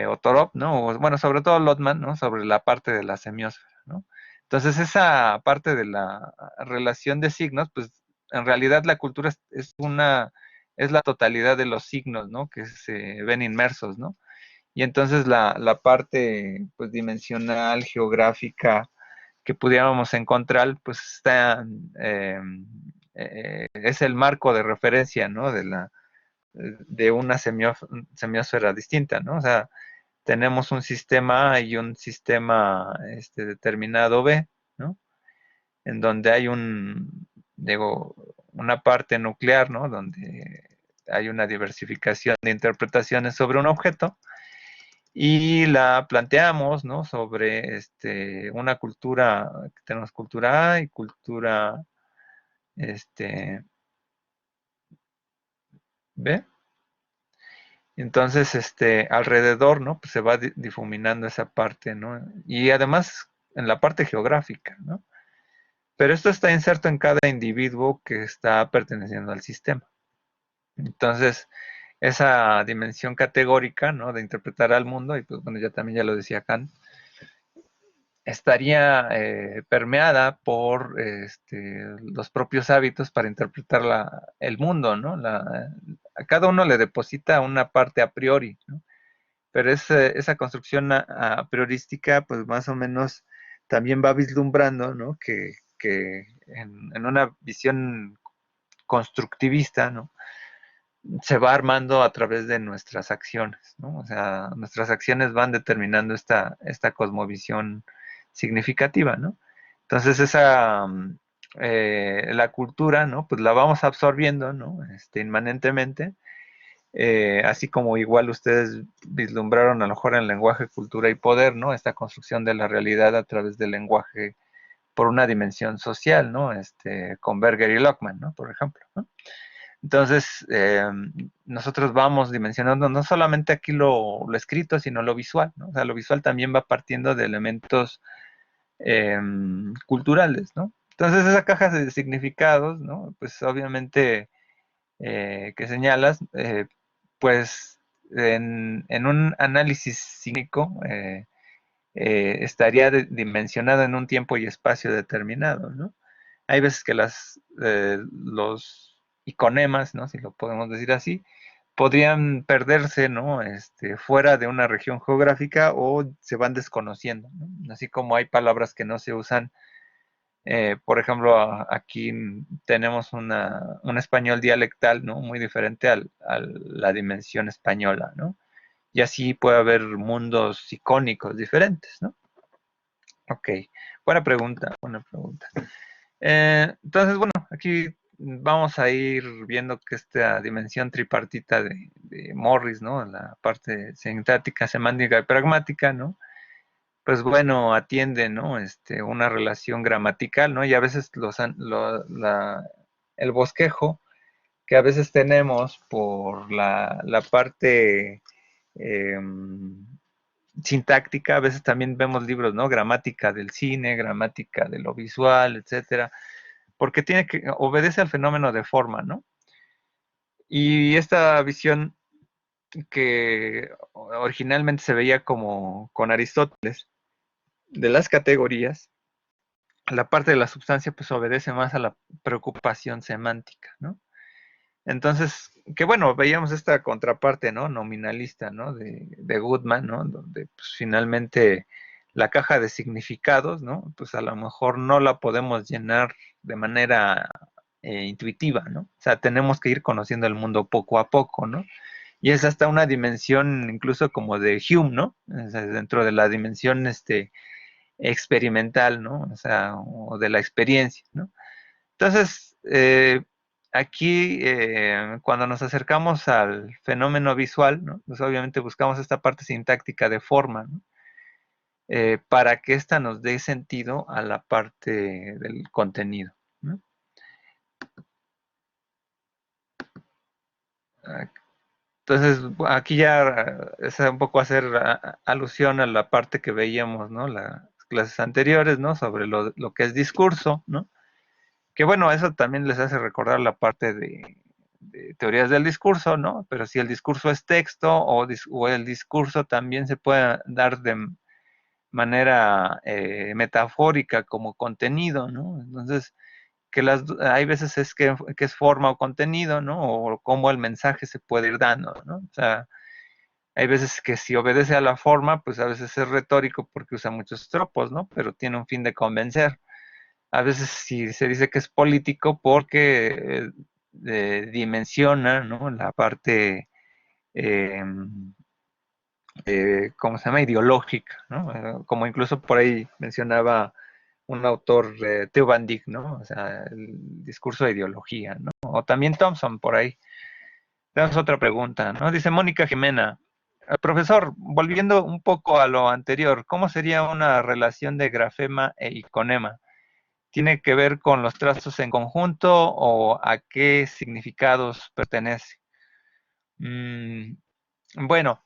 Otorov, ¿no? Bueno, sobre todo Lotman, ¿no? Sobre la parte de la semiósfera, ¿no? Entonces, esa parte de la relación de signos, pues en realidad la cultura es la totalidad de los signos, ¿no? Que se ven inmersos, ¿no? Y entonces la parte pues dimensional, geográfica que pudiéramos encontrar, pues es el marco de referencia, ¿no? De una semiosfera distinta, ¿no? O sea, tenemos un sistema A y un sistema determinado B, ¿no? En donde hay digo, una parte nuclear, ¿no? Donde hay una diversificación de interpretaciones sobre un objeto y la planteamos, ¿no? Sobre una cultura, tenemos cultura A y cultura este, B. Entonces, alrededor, ¿no? Pues se va difuminando esa parte, ¿no? Y además en la parte geográfica, ¿no? Pero esto está inserto en cada individuo que está perteneciendo al sistema. Entonces, esa dimensión categórica, ¿no? De interpretar al mundo, y pues bueno, ya lo decía Kant, estaría permeada por los propios hábitos para interpretar el mundo, ¿no? A cada uno le deposita una parte a priori, ¿no? Pero esa construcción a priorística, pues más o menos también va vislumbrando, ¿no? Que en una visión constructivista, ¿no? Se va armando a través de nuestras acciones, ¿no? O sea, nuestras acciones van determinando esta cosmovisión significativa, ¿no? Entonces la cultura, ¿no? Pues la vamos absorbiendo, ¿no? Inmanentemente, así como igual ustedes vislumbraron a lo mejor en lenguaje, cultura y poder, ¿no? Esta construcción de la realidad a través del lenguaje por una dimensión social, ¿no? Con Berger y Lockman, ¿no? Por ejemplo, ¿no? Entonces, nosotros vamos dimensionando no solamente aquí lo escrito, sino lo visual, ¿no? O sea, lo visual también va partiendo de elementos culturales, ¿no? Entonces, esa caja de significados, ¿no? Pues obviamente que señalas, pues en un análisis cínico estaría dimensionada en un tiempo y espacio determinado, ¿no? Hay veces que los iconemas, ¿no? Si lo podemos decir así, podrían perderse, ¿no? Fuera de una región geográfica o se van desconociendo, ¿no? Así como hay palabras que no se usan, por ejemplo, aquí tenemos un español dialectal, ¿no? Muy diferente a la dimensión española, ¿no? Y así puede haber mundos icónicos diferentes, ¿no? Ok, buena pregunta, buena pregunta. Entonces, bueno, aquí vamos a ir viendo que esta dimensión tripartita de Morris, ¿no? La parte sintáctica, semántica y pragmática, ¿no? Pues bueno, atiende, ¿no? Una relación gramatical, ¿no? Y a veces el bosquejo que a veces tenemos por la parte eh, sintáctica, a veces también vemos libros, ¿no? Gramática del cine, gramática de lo visual, etcétera, porque obedece al fenómeno de forma, ¿no? Y esta visión que originalmente se veía como con Aristóteles de las categorías, la parte de la sustancia pues obedece más a la preocupación semántica, ¿no? Entonces, que bueno, veíamos esta contraparte, ¿no? Nominalista, ¿no? De Goodman, ¿no? Donde pues, finalmente la caja de significados, ¿no? Pues a lo mejor no la podemos llenar de manera intuitiva, ¿no? O sea, tenemos que ir conociendo el mundo poco a poco, ¿no? Y es hasta una dimensión incluso como de Hume, ¿no? O sea, dentro de la dimensión experimental, ¿no? O sea, o de la experiencia, ¿no? Entonces, aquí, cuando nos acercamos al fenómeno visual, ¿no? Pues obviamente buscamos esta parte sintáctica de forma, ¿no? Para que ésta nos dé sentido a la parte del contenido, ¿no? Entonces, aquí ya es un poco hacer alusión a la parte que veíamos, ¿no? Las clases anteriores, ¿no? Sobre lo que es discurso, ¿no? Que bueno, eso también les hace recordar la parte de teorías del discurso, ¿no? Pero si el discurso es texto o el discurso también se puede dar de manera metafórica como contenido, ¿no? Entonces, hay veces que es forma o contenido, ¿no? O cómo el mensaje se puede ir dando, ¿no? O sea, hay veces que si obedece a la forma, pues a veces es retórico porque usa muchos tropos, ¿no? Pero tiene un fin de convencer. A veces sí se dice que es político porque dimensiona, ¿no? La parte, eh, ¿cómo se llama? Ideológica, ¿no? Como incluso por ahí mencionaba un autor, Theo Van Dyck, ¿no? O sea, el discurso de ideología, ¿no? O también Thompson por ahí. Tenemos otra pregunta, ¿no? Dice Mónica Jimena, profesor, volviendo un poco a lo anterior, ¿cómo sería una relación de grafema e iconema? ¿Tiene que ver con los trazos en conjunto o a qué significados pertenece? Mm, bueno,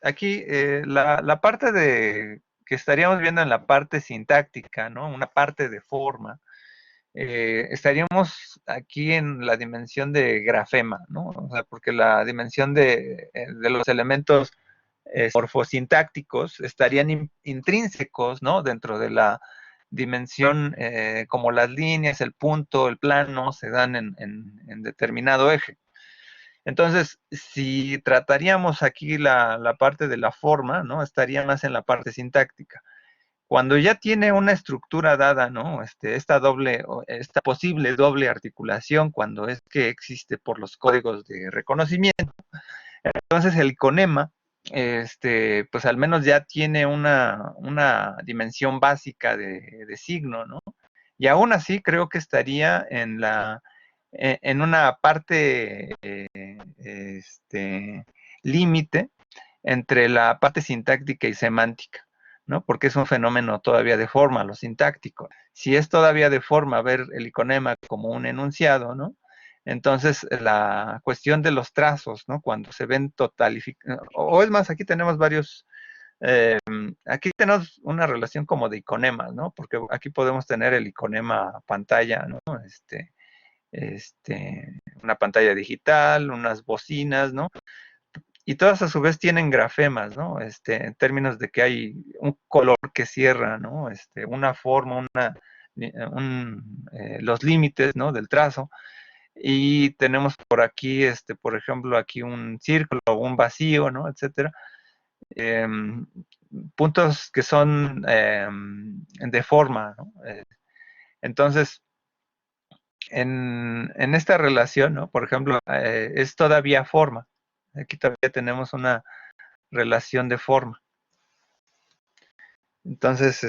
aquí la parte que estaríamos viendo en la parte sintáctica, ¿no? Una parte de forma. Estaríamos aquí en la dimensión de grafema, ¿no? O sea, porque la dimensión de los elementos morfosintácticos estarían intrínsecos, ¿no? Dentro de la dimensión, como las líneas, el punto, el plano, se dan en determinado eje. Entonces, si trataríamos aquí la parte de la forma, ¿no? Estaría más en la parte sintáctica. Cuando ya tiene una estructura dada, ¿no? Esta posible doble articulación, cuando es que existe por los códigos de reconocimiento, entonces el conema, pues al menos ya tiene una dimensión básica de signo, ¿no? Y aún así creo que estaría en una parte, límite entre la parte sintáctica y semántica, ¿no? Porque es un fenómeno todavía de forma, lo sintáctico. Si es todavía de forma ver el iconema como un enunciado, ¿no? Entonces, la cuestión de los trazos, ¿no? Cuando se ven totalificados, o es más, aquí tenemos aquí tenemos una relación como de iconemas, ¿no? Porque aquí podemos tener el iconema pantalla, ¿no? Una pantalla digital, unas bocinas, ¿no? Y todas a su vez tienen grafemas, ¿no? En términos de que hay un color que cierra, ¿no? Una forma, los límites, ¿no? Del trazo. Y tenemos por aquí, por ejemplo, aquí un círculo, un vacío, ¿no? Etcétera. Puntos que son de forma, ¿no? Entonces, en esta relación, ¿no? Por ejemplo, es todavía forma. Aquí todavía tenemos una relación de forma. Entonces,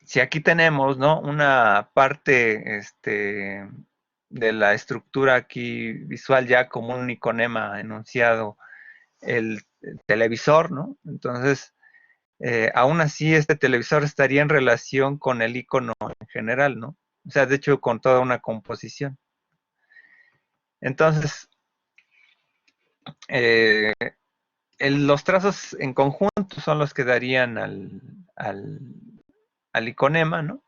si aquí tenemos, ¿no? Una parte, de la estructura aquí visual ya como un iconema enunciado, el televisor, ¿no? Entonces, aún así, este televisor estaría en relación con el icono en general, ¿no? O sea, de hecho, con toda una composición. Entonces, eh, los trazos en conjunto son los que darían al iconema, ¿no?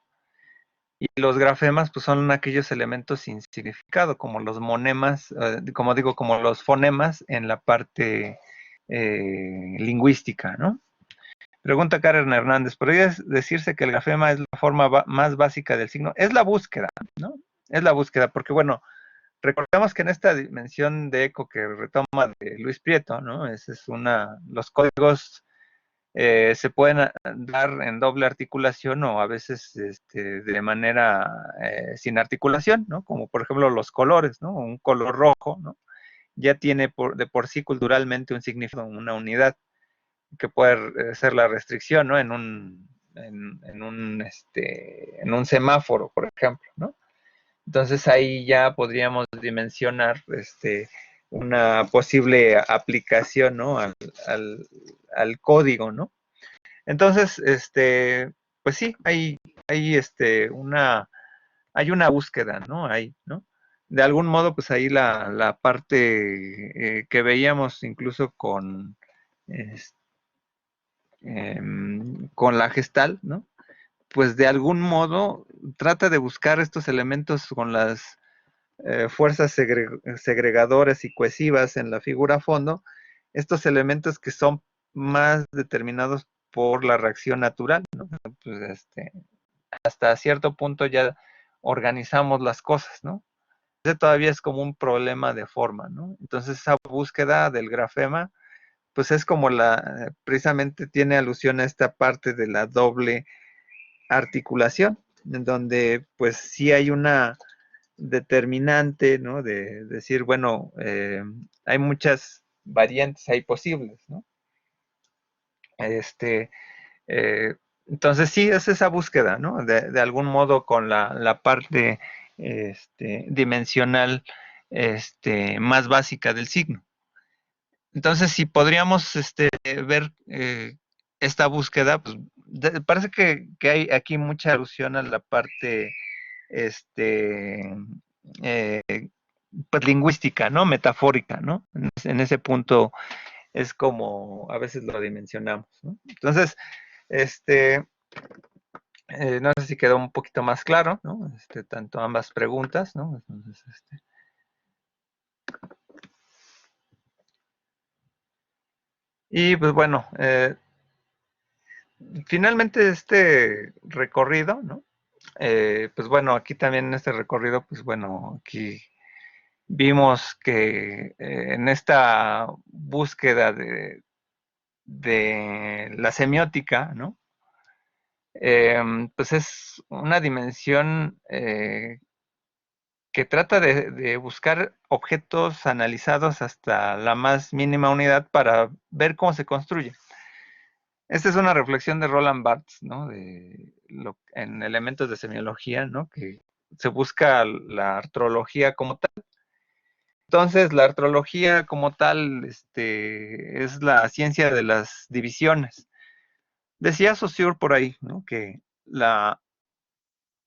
Y los grafemas, pues son aquellos elementos sin significado, como los monemas, como digo, como los fonemas en la parte lingüística, ¿no? Pregunta Karen Hernández, ¿podría decirse que el grafema es la forma más básica del signo? Es la búsqueda, ¿no? Es la búsqueda, porque bueno, recordemos que en esta dimensión de eco que retoma de Luis Prieto, ¿no? Los códigos se pueden dar en doble articulación o a veces de manera sin articulación, ¿no? Como por ejemplo los colores, ¿no? Un color rojo, ¿no? Ya tiene de por sí culturalmente un significado, una unidad que puede ser la restricción, ¿no? En un semáforo, por ejemplo, ¿no? Entonces ahí ya podríamos dimensionar una posible aplicación, ¿no? Al código, ¿no? Entonces, pues sí, hay una búsqueda, ¿no? Ahí, ¿no? De algún modo, pues ahí la parte que veíamos incluso este, con la gestal, ¿no? Pues de algún modo trata de buscar estos elementos con las fuerzas segregadoras y cohesivas en la figura a fondo, estos elementos que son más determinados por la reacción natural, ¿no? Pues hasta cierto punto ya organizamos las cosas, ¿no? Ese todavía es como un problema de forma, ¿no? Entonces esa búsqueda del grafema, pues es como precisamente tiene alusión a esta parte de la doble articulación, en donde pues sí hay una determinante, ¿no? De decir, bueno, hay muchas variantes ahí posibles, ¿no? Este, eh, entonces sí, es esa búsqueda, ¿no? De algún modo con la parte dimensional más básica del signo. Entonces, si podríamos ver esta búsqueda, pues parece que hay aquí mucha alusión a la parte eh, pues lingüística, ¿no? Metafórica, ¿no? En ese punto es como a veces lo dimensionamos, ¿no? Entonces, no sé si quedó un poquito más claro, ¿no? Tanto ambas preguntas, ¿no? Entonces, y pues bueno, finalmente este recorrido, ¿no? Pues bueno, aquí también en este recorrido, pues bueno, aquí vimos que en esta búsqueda de la semiótica, ¿no? Pues es una dimensión que trata de buscar objetos analizados hasta la más mínima unidad para ver cómo se construye. Esta es una reflexión de Roland Barthes, ¿no? En elementos de semiología, ¿no? Que se busca la artrología como tal. Entonces, la artrología como tal es la ciencia de las divisiones. Decía Saussure por ahí, ¿no? Que la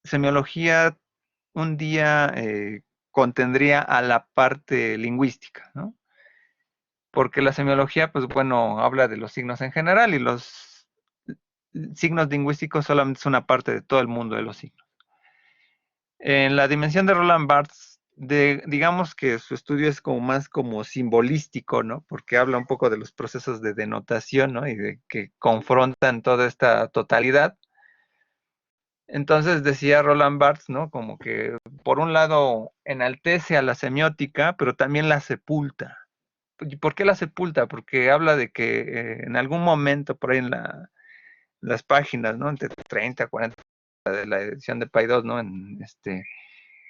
semiología un día contendría a la parte lingüística, ¿no? Porque la semiología, pues bueno, habla de los signos en general y los signos lingüísticos solamente es una parte de todo el mundo de los signos. En la dimensión de Roland Barthes, digamos que su estudio es como más como simbolístico, ¿no? Porque habla un poco de los procesos de denotación, ¿no? Y de que confrontan toda esta totalidad. Entonces decía Roland Barthes, ¿no? Como que por un lado enaltece a la semiótica, pero también la sepulta. ¿Y por qué la sepulta? Porque habla de que en algún momento por ahí en las páginas, ¿no? Entre 30 40 de la edición de Pay 2, ¿no?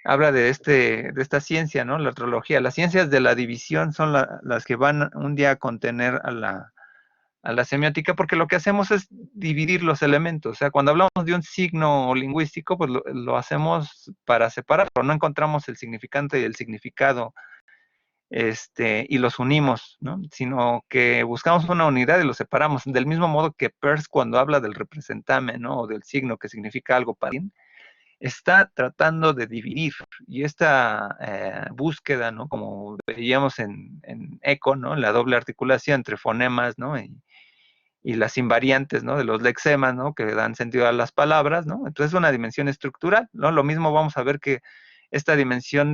Habla de esta ciencia, ¿no? La astrología. Las ciencias de la división son las que van un día a contener a la semiótica, porque lo que hacemos es dividir los elementos. O sea, cuando hablamos de un signo lingüístico, pues lo hacemos para separarlo. No encontramos el significante y el significado y los unimos, ¿no? Sino que buscamos una unidad y los separamos. Del mismo modo que Peirce cuando habla del representame, ¿no? O del signo que significa algo para él, está tratando de dividir. Y esta búsqueda, ¿no? Como veíamos en eco, ¿no? La doble articulación entre fonemas, ¿no? Y las invariantes, ¿no? De los lexemas, ¿no? Que dan sentido a las palabras, ¿no? Entonces es una dimensión estructural, ¿no? Lo mismo vamos a ver que esta dimensión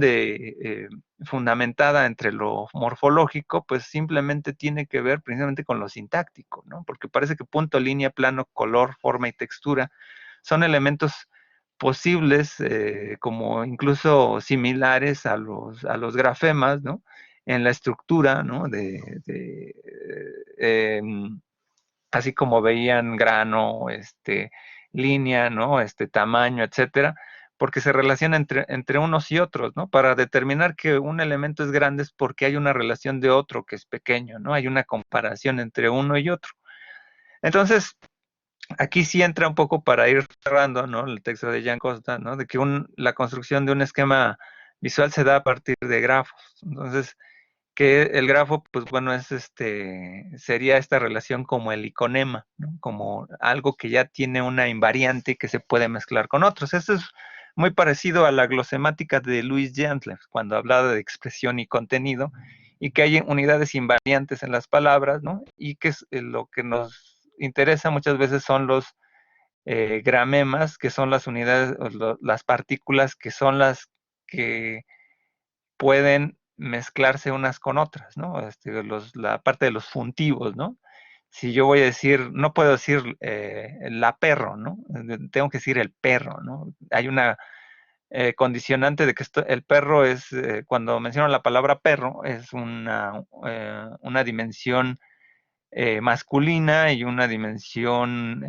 fundamentada entre lo morfológico, pues simplemente tiene que ver precisamente con lo sintáctico, ¿no? Porque parece que punto, línea, plano, color, forma y textura son elementos posibles, como incluso similares a los grafemas, ¿no? En la estructura, ¿no? Así como veían grano, línea, ¿no? Tamaño, etcétera, porque se relaciona entre unos y otros, ¿no? Para determinar que un elemento es grande es porque hay una relación de otro que es pequeño, ¿no? Hay una comparación entre uno y otro. Entonces, aquí sí entra un poco para ir cerrando, ¿no? El texto de Jan Costa, ¿no? De que la construcción de un esquema visual se da a partir de grafos. Entonces, que el grafo, pues bueno, sería esta relación como el iconema, ¿no? Como algo que ya tiene una invariante que se puede mezclar con otros. Esto es muy parecido a la glosemática de Louis Gentler, cuando hablaba de expresión y contenido, y que hay unidades invariantes en las palabras, ¿no? Y que lo que nos interesa muchas veces son los gramemas, que son las unidades, las partículas que son las que pueden mezclarse unas con otras, ¿no? La parte de los funtivos, ¿no? Si yo voy a decir, no puedo decir la perro, ¿no? Tengo que decir el perro, ¿no? Hay una condicionante de que el perro es, cuando menciono la palabra perro, es una dimensión masculina y una dimensión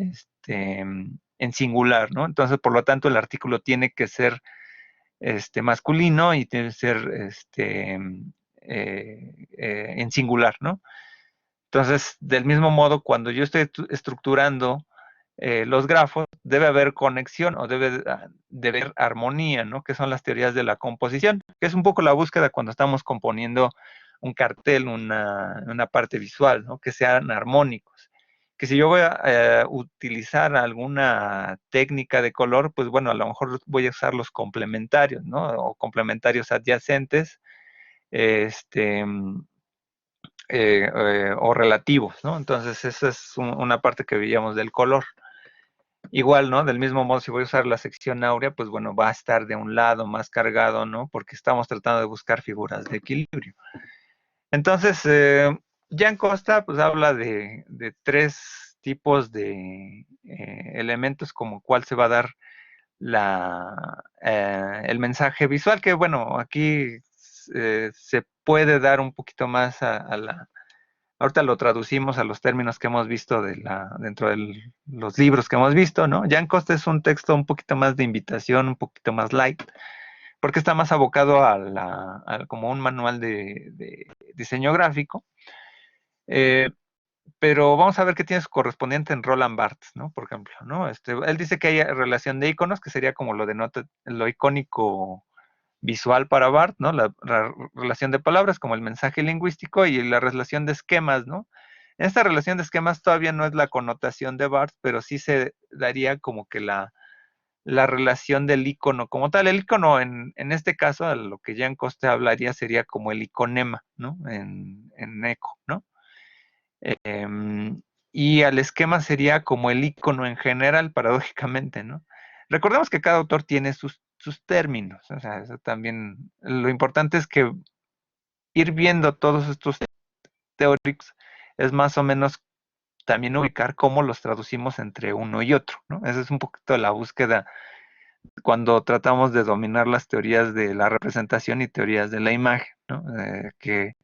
en singular, ¿no? Entonces, por lo tanto, el artículo tiene que ser masculino y tiene que ser en singular, ¿no? Entonces, del mismo modo, cuando yo estoy estructurando los grafos, debe haber conexión o de haber armonía, ¿no? Que son las teorías de la composición, que es un poco la búsqueda cuando estamos componiendo un cartel, una parte visual, ¿no? Que sean armónicos. Que si yo voy a utilizar alguna técnica de color, pues bueno, a lo mejor voy a usar los complementarios, ¿no? O complementarios adyacentes, este, o relativos, ¿no? Entonces, esa es una parte que veíamos del color. Igual, ¿no? Del mismo modo, si voy a usar la sección áurea, pues bueno, va a estar de un lado más cargado, ¿no? Porque estamos tratando de buscar figuras de equilibrio. Entonces, Jan Costa, pues habla de tres tipos de elementos como cuál se va a dar el mensaje visual, que bueno, aquí se puede dar un poquito más ahorita lo traducimos a los términos que hemos visto dentro de los libros que hemos visto, ¿no? Jan Costa es un texto un poquito más de invitación, un poquito más light, porque está más abocado como un manual de diseño gráfico. Pero vamos a ver qué tiene su correspondiente en Roland Barthes, ¿no? Por ejemplo, ¿no? Él dice que hay relación de iconos, que sería como lo denota lo icónico visual para Barthes, ¿no? La relación de palabras como el mensaje lingüístico y la relación de esquemas, ¿no? Esta relación de esquemas todavía no es la connotación de Barthes, pero sí se daría como que la relación del icono como tal. El icono en este caso, a lo que Jean Costa hablaría, sería como el iconema, ¿no? En eco, ¿no? Y al esquema sería como el icono en general, paradójicamente, ¿no? Recordemos que cada autor tiene sus términos, o sea, eso también, lo importante es que ir viendo todos estos teóricos es más o menos también ubicar cómo los traducimos entre uno y otro, ¿no? Esa es un poquito la búsqueda cuando tratamos de dominar las teorías de la representación y teorías de la imagen, ¿no? Que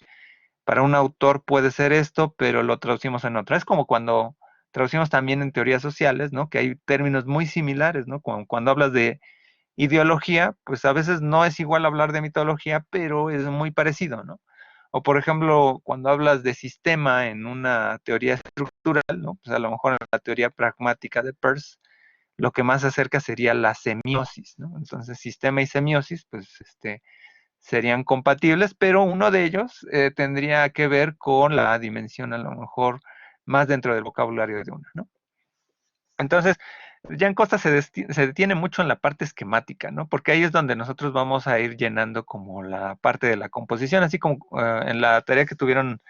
para un autor puede ser esto, pero lo traducimos en otra. Es como cuando traducimos también en teorías sociales, ¿no? Que hay términos muy similares, ¿no? Cuando hablas de ideología, pues a veces no es igual hablar de mitología, pero es muy parecido, ¿no? O por ejemplo, cuando hablas de sistema en una teoría estructural, ¿no? Pues a lo mejor en la teoría pragmática de Peirce, lo que más se acerca sería la semiosis, ¿no? Entonces, sistema y semiosis, pues serían compatibles, pero uno de ellos tendría que ver con la dimensión a lo mejor más dentro del vocabulario de una, ¿no? Entonces, Jan Costa se detiene mucho en la parte esquemática, ¿no? Porque ahí es donde nosotros vamos a ir llenando como la parte de la composición, así como en la tarea que tuvieron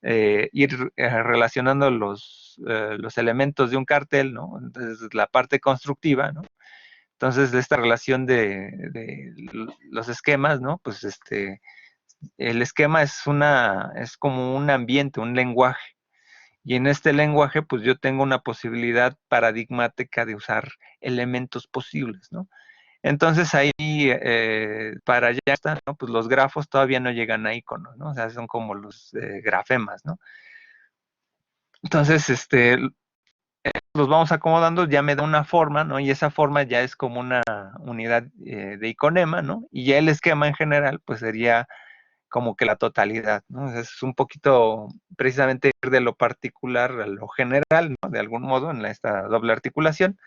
ir relacionando los elementos de un cartel, ¿no? Entonces, la parte constructiva, ¿no? Entonces, de esta relación de los esquemas, ¿no? Pues el esquema es como un ambiente, un lenguaje. Y en este lenguaje, pues yo tengo una posibilidad paradigmática de usar elementos posibles, ¿no? Entonces ahí, para allá está, ¿no? Pues los grafos todavía no llegan a iconos, ¿no? O sea, son como los grafemas, ¿no? Entonces, los vamos acomodando, ya me da una forma, ¿no? Y esa forma ya es como una unidad de iconema, ¿no? Y ya el esquema en general, pues sería como que la totalidad, ¿no? Es un poquito precisamente ir de lo particular a lo general, ¿no? De algún modo, en esta doble articulación,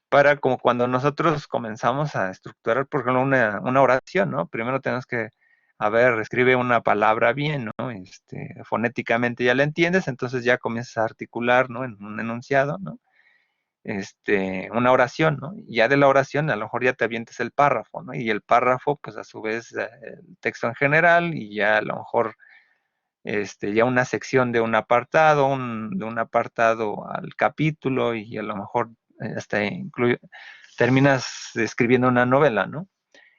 para como cuando nosotros comenzamos a estructurar, por ejemplo, una oración, ¿no? Primero tenemos que, a ver, escribe una palabra bien, ¿no? Fonéticamente ya la entiendes, entonces ya comienzas a articular, ¿no? En un enunciado, ¿no? Una oración, ¿no? Y ya de la oración a lo mejor ya te avientes el párrafo, ¿no? Y el párrafo, pues a su vez, el texto en general y ya a lo mejor, ya una sección de un apartado, de un apartado al capítulo y a lo mejor hasta terminas escribiendo una novela, ¿no?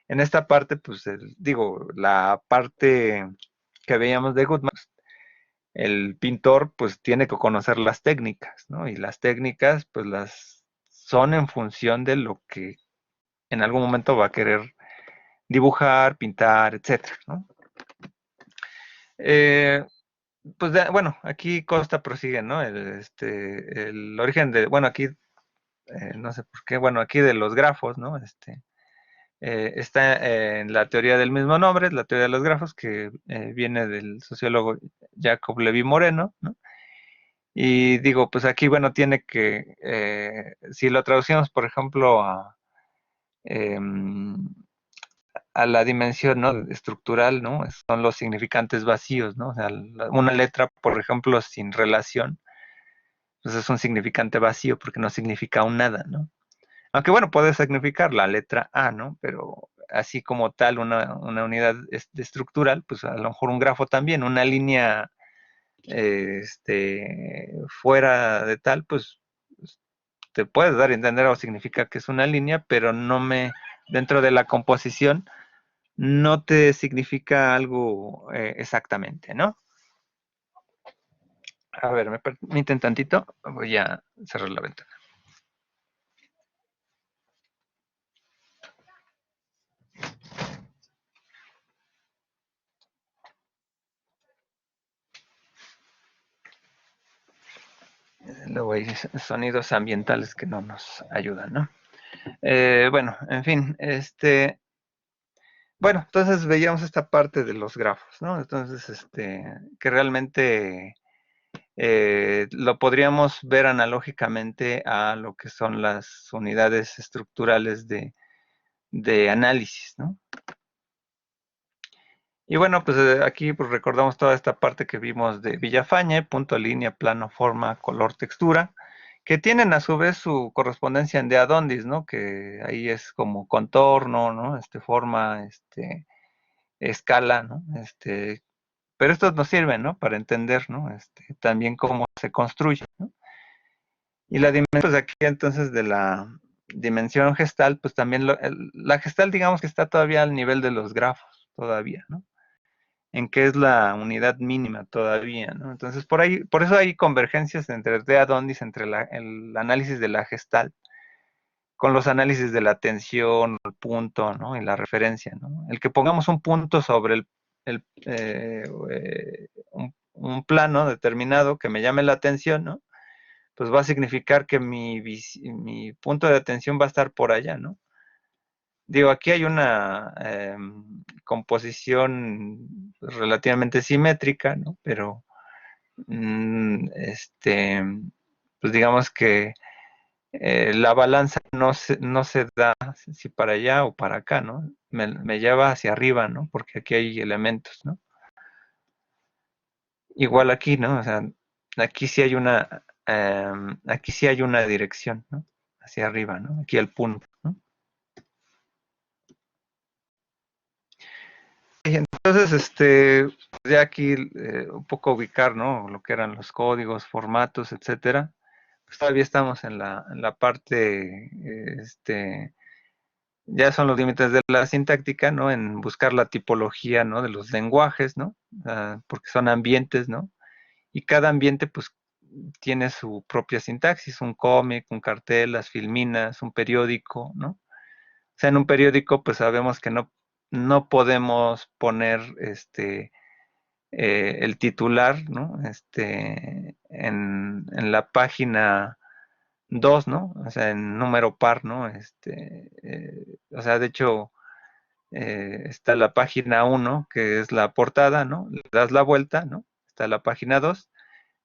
En esta parte, pues, digo, la parte que veíamos de Goodman, el pintor pues tiene que conocer las técnicas, ¿no? Y las técnicas pues las son en función de lo que en algún momento va a querer dibujar, pintar, etcétera, ¿no? Eh, pues bueno, aquí Costa prosigue, ¿no? El origen de, bueno, aquí no sé por qué, bueno, aquí de los grafos, ¿no? Está en la teoría del mismo nombre, la teoría de los grafos, que viene del sociólogo Jacob Levi Moreno, ¿no? Y digo, pues aquí, bueno, tiene que, si lo traducimos, por ejemplo, eh, a la dimensión, ¿no? Estructural, ¿no? Son los significantes vacíos, ¿no? O sea, una letra, por ejemplo, sin relación, pues es un significante vacío porque no significa un nada, ¿no? Aunque bueno, puede significar la letra A, ¿no? Pero así como tal, una unidad estructural, pues a lo mejor un grafo también, una línea fuera de tal, pues te puedes dar a entender o significa que es una línea, pero dentro de la composición, no te significa algo exactamente, ¿no? A ver, me permiten tantito, voy a cerrar la ventana. Luego hay sonidos ambientales que no nos ayudan, ¿no? Bueno, en fin, bueno, entonces veíamos esta parte de los grafos, ¿no? Entonces, que realmente lo podríamos ver analógicamente a lo que son las unidades estructurales de análisis, ¿no? Y bueno, pues aquí pues, recordamos toda esta parte que vimos de Villafañe, punto, línea, plano, forma, color, textura, que tienen a su vez su correspondencia en De Adondis, ¿no? Que ahí es como contorno, ¿no? Forma, escala, ¿no? Pero estos nos sirven, ¿no? Para entender, ¿no? También cómo se construye, ¿no? Y la dimensión, pues aquí entonces de la dimensión gestal, pues también la gestal digamos que está todavía al nivel de los grafos, todavía, ¿no? En qué es la unidad mínima todavía, ¿no? Entonces por eso hay convergencias entre De Adondis, entre el análisis de la gestal, con los análisis de la tensión, el punto, ¿no? Y la referencia, ¿no? El que pongamos un punto sobre un plano determinado que me llame la atención, ¿no? Pues va a significar que mi punto de atención va a estar por allá, ¿no? Digo, aquí hay una composición relativamente simétrica, ¿no? Pero, pues digamos que la balanza no se da si para allá o para acá, ¿no? Me lleva hacia arriba, ¿no? Porque aquí hay elementos, ¿no? Igual aquí, ¿no? O sea, aquí sí hay una dirección, ¿no? Hacia arriba, ¿no? Aquí el punto, ¿no? Y entonces, pues ya aquí un poco ubicar, ¿no? Lo que eran los códigos, formatos, etcétera. Pues todavía estamos en la parte, ya son los límites de la sintáctica, ¿no? En buscar la tipología, ¿no? De los lenguajes, ¿no? Porque son ambientes, ¿no? Y cada ambiente, pues, tiene su propia sintaxis, un cómic, un cartel, las filminas, un periódico, ¿no? O sea, en un periódico, pues sabemos que no podemos poner el titular, ¿no? En la página 2, ¿no? O sea, en número par, ¿no? O sea, de hecho, está la página 1, que es la portada, ¿no? Le das la vuelta, ¿no? Está la página 2,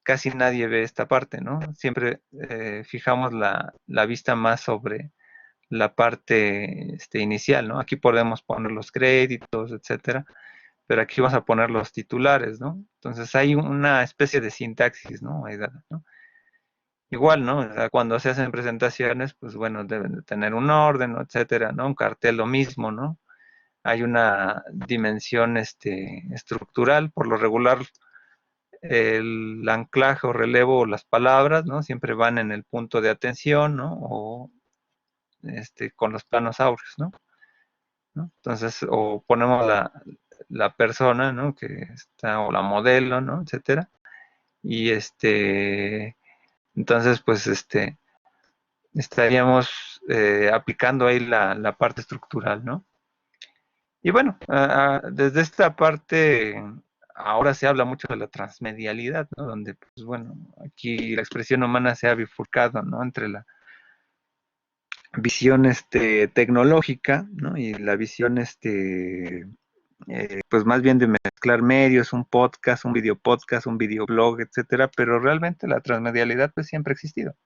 casi nadie ve esta parte, ¿no? Siempre fijamos la vista más sobre la parte inicial, ¿no? Aquí podemos poner los créditos, etcétera, pero aquí vamos a poner los titulares, ¿no? Entonces hay una especie de sintaxis, ¿no? ¿no? Igual, ¿no? O sea, cuando se hacen presentaciones, pues bueno, deben de tener un orden, ¿no? Etcétera, ¿no? Un cartel lo mismo, ¿no? Hay una dimensión estructural, por lo regular el anclaje o relevo o las palabras, ¿no? Siempre van en el punto de atención, ¿no? O con los planos áureos, ¿no? ¿No? Entonces, o ponemos la persona, ¿no? Que está, o la modelo, ¿no? Etcétera. Y entonces, pues, estaríamos aplicando ahí la parte estructural, ¿no? Y bueno, desde esta parte, ahora se habla mucho de la transmedialidad, ¿no? Donde, pues bueno, aquí la expresión humana se ha bifurcado, ¿no? Entre la visión tecnológica, ¿no? Y la visión pues más bien de mezclar medios, un podcast, un video podcast, un videoblog, etcétera, pero realmente la transmedialidad pues siempre ha existido,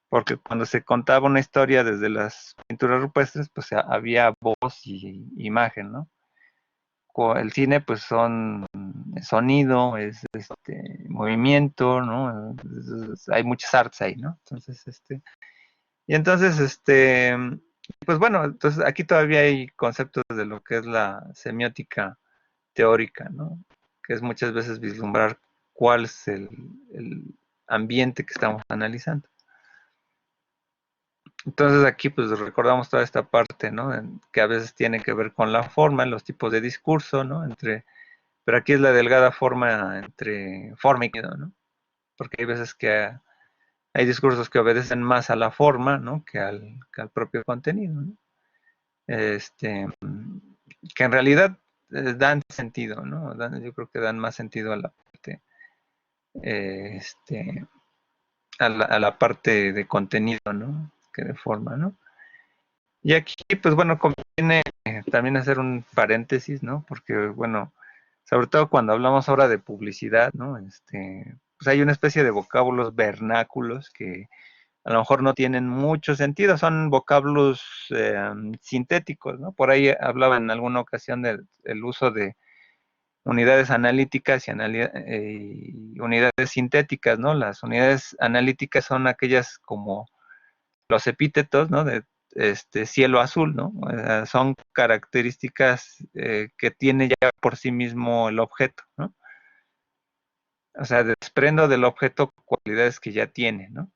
porque cuando se contaba una historia desde las pinturas rupestres, pues había voz y imagen, ¿no? El cine pues son sonido, es movimiento, ¿no? Hay muchas artes ahí, ¿no? Entonces, y entonces, pues bueno, entonces aquí todavía hay conceptos de lo que es la semiótica teórica, ¿no? Que es muchas veces vislumbrar cuál es el ambiente que estamos analizando. Entonces aquí pues recordamos toda esta parte, ¿no? Que a veces tiene que ver con la forma, los tipos de discurso, ¿no? Pero aquí es la delgada forma entre forma y contenido, ¿no? Porque hay veces que hay discursos que obedecen más a la forma, ¿no? Que al propio contenido, ¿no? Que en realidad dan sentido, ¿no? Yo creo que dan más sentido a la parte, eh, este, a la parte de contenido, ¿no? Que de forma, ¿no? Y aquí, pues bueno, conviene también hacer un paréntesis, ¿no? Porque, bueno, sobre todo cuando hablamos ahora de publicidad, ¿no? Pues hay una especie de vocábulos vernáculos que a lo mejor no tienen mucho sentido, son vocablos sintéticos, ¿no? Por ahí hablaba en alguna ocasión del uso de unidades analíticas y unidades sintéticas, ¿no? Las unidades analíticas son aquellas como los epítetos, ¿no? De cielo azul, ¿no? Son características que tiene ya por sí mismo el objeto, ¿no? O sea, desprendo del objeto cualidades que ya tiene, ¿no?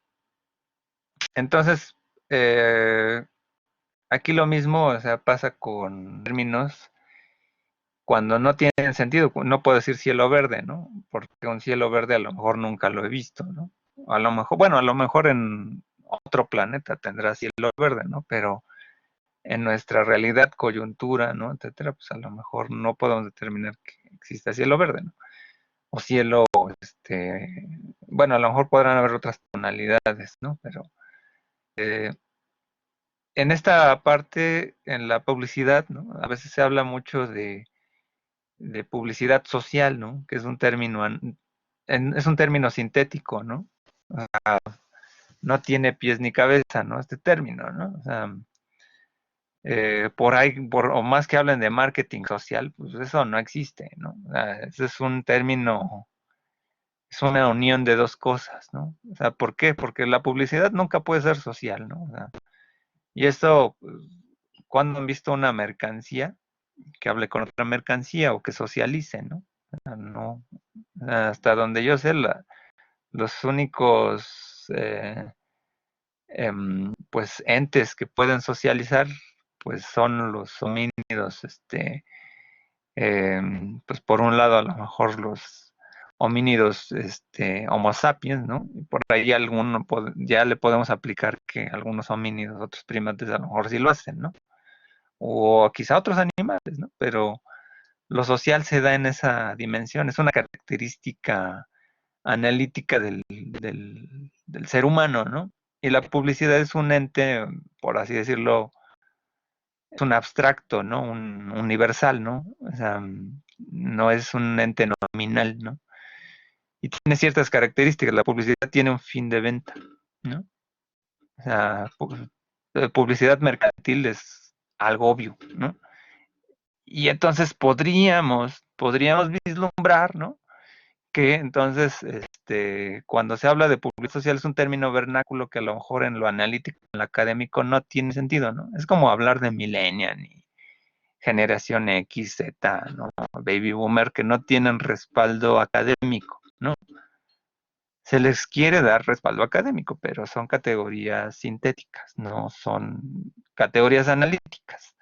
Entonces, aquí lo mismo, o sea, pasa con términos cuando no tienen sentido. No puedo decir cielo verde, ¿no? Porque un cielo verde a lo mejor nunca lo he visto, ¿no? A lo mejor, bueno, a lo mejor en otro planeta tendrá cielo verde, ¿no? Pero en nuestra realidad, coyuntura, ¿no? Etcétera, pues a lo mejor no podemos determinar que exista cielo verde, ¿no? O cielo, bueno, a lo mejor podrán haber otras tonalidades, ¿no? Pero eh, en esta parte, en la publicidad, ¿no? A veces se habla mucho de publicidad social, ¿no? Que es un término, es un término sintético, ¿no? No tiene pies ni cabeza, ¿no? Este término, ¿no? O sea, por ahí, o más que hablen de marketing social, pues eso no existe, ¿no? O sea, ese es un término, es una unión de dos cosas, ¿no? O sea, ¿por qué? Porque la publicidad nunca puede ser social, ¿no? O sea, y esto, pues, ¿cuándo han visto una mercancía que hable con otra mercancía o que socialice, ¿no? O sea, no, hasta donde yo sé, los únicos pues entes que pueden socializar pues son los homínidos, pues por un lado a lo mejor los homínidos Homo sapiens, ¿no? Y por ahí ya le podemos aplicar que algunos homínidos, otros primates a lo mejor sí lo hacen, ¿no? O quizá otros animales, ¿no? Pero lo social se da en esa dimensión, es una característica analítica del ser humano, ¿no? Y la publicidad es un ente, por así decirlo, es un abstracto, ¿no? Un universal, ¿no? O sea, no es un ente nominal, ¿no? Y tiene ciertas características. La publicidad tiene un fin de venta, ¿no? O sea, publicidad mercantil es algo obvio, ¿no? Y entonces podríamos vislumbrar, ¿no? Que entonces, cuando se habla de publicidad social es un término vernáculo que a lo mejor en lo analítico, en lo académico no tiene sentido, ¿no? Es como hablar de millennial y generación X, Z, ¿no? Baby boomer, que no tienen respaldo académico, ¿no? Se les quiere dar respaldo académico, pero son categorías sintéticas, no son categorías analíticas.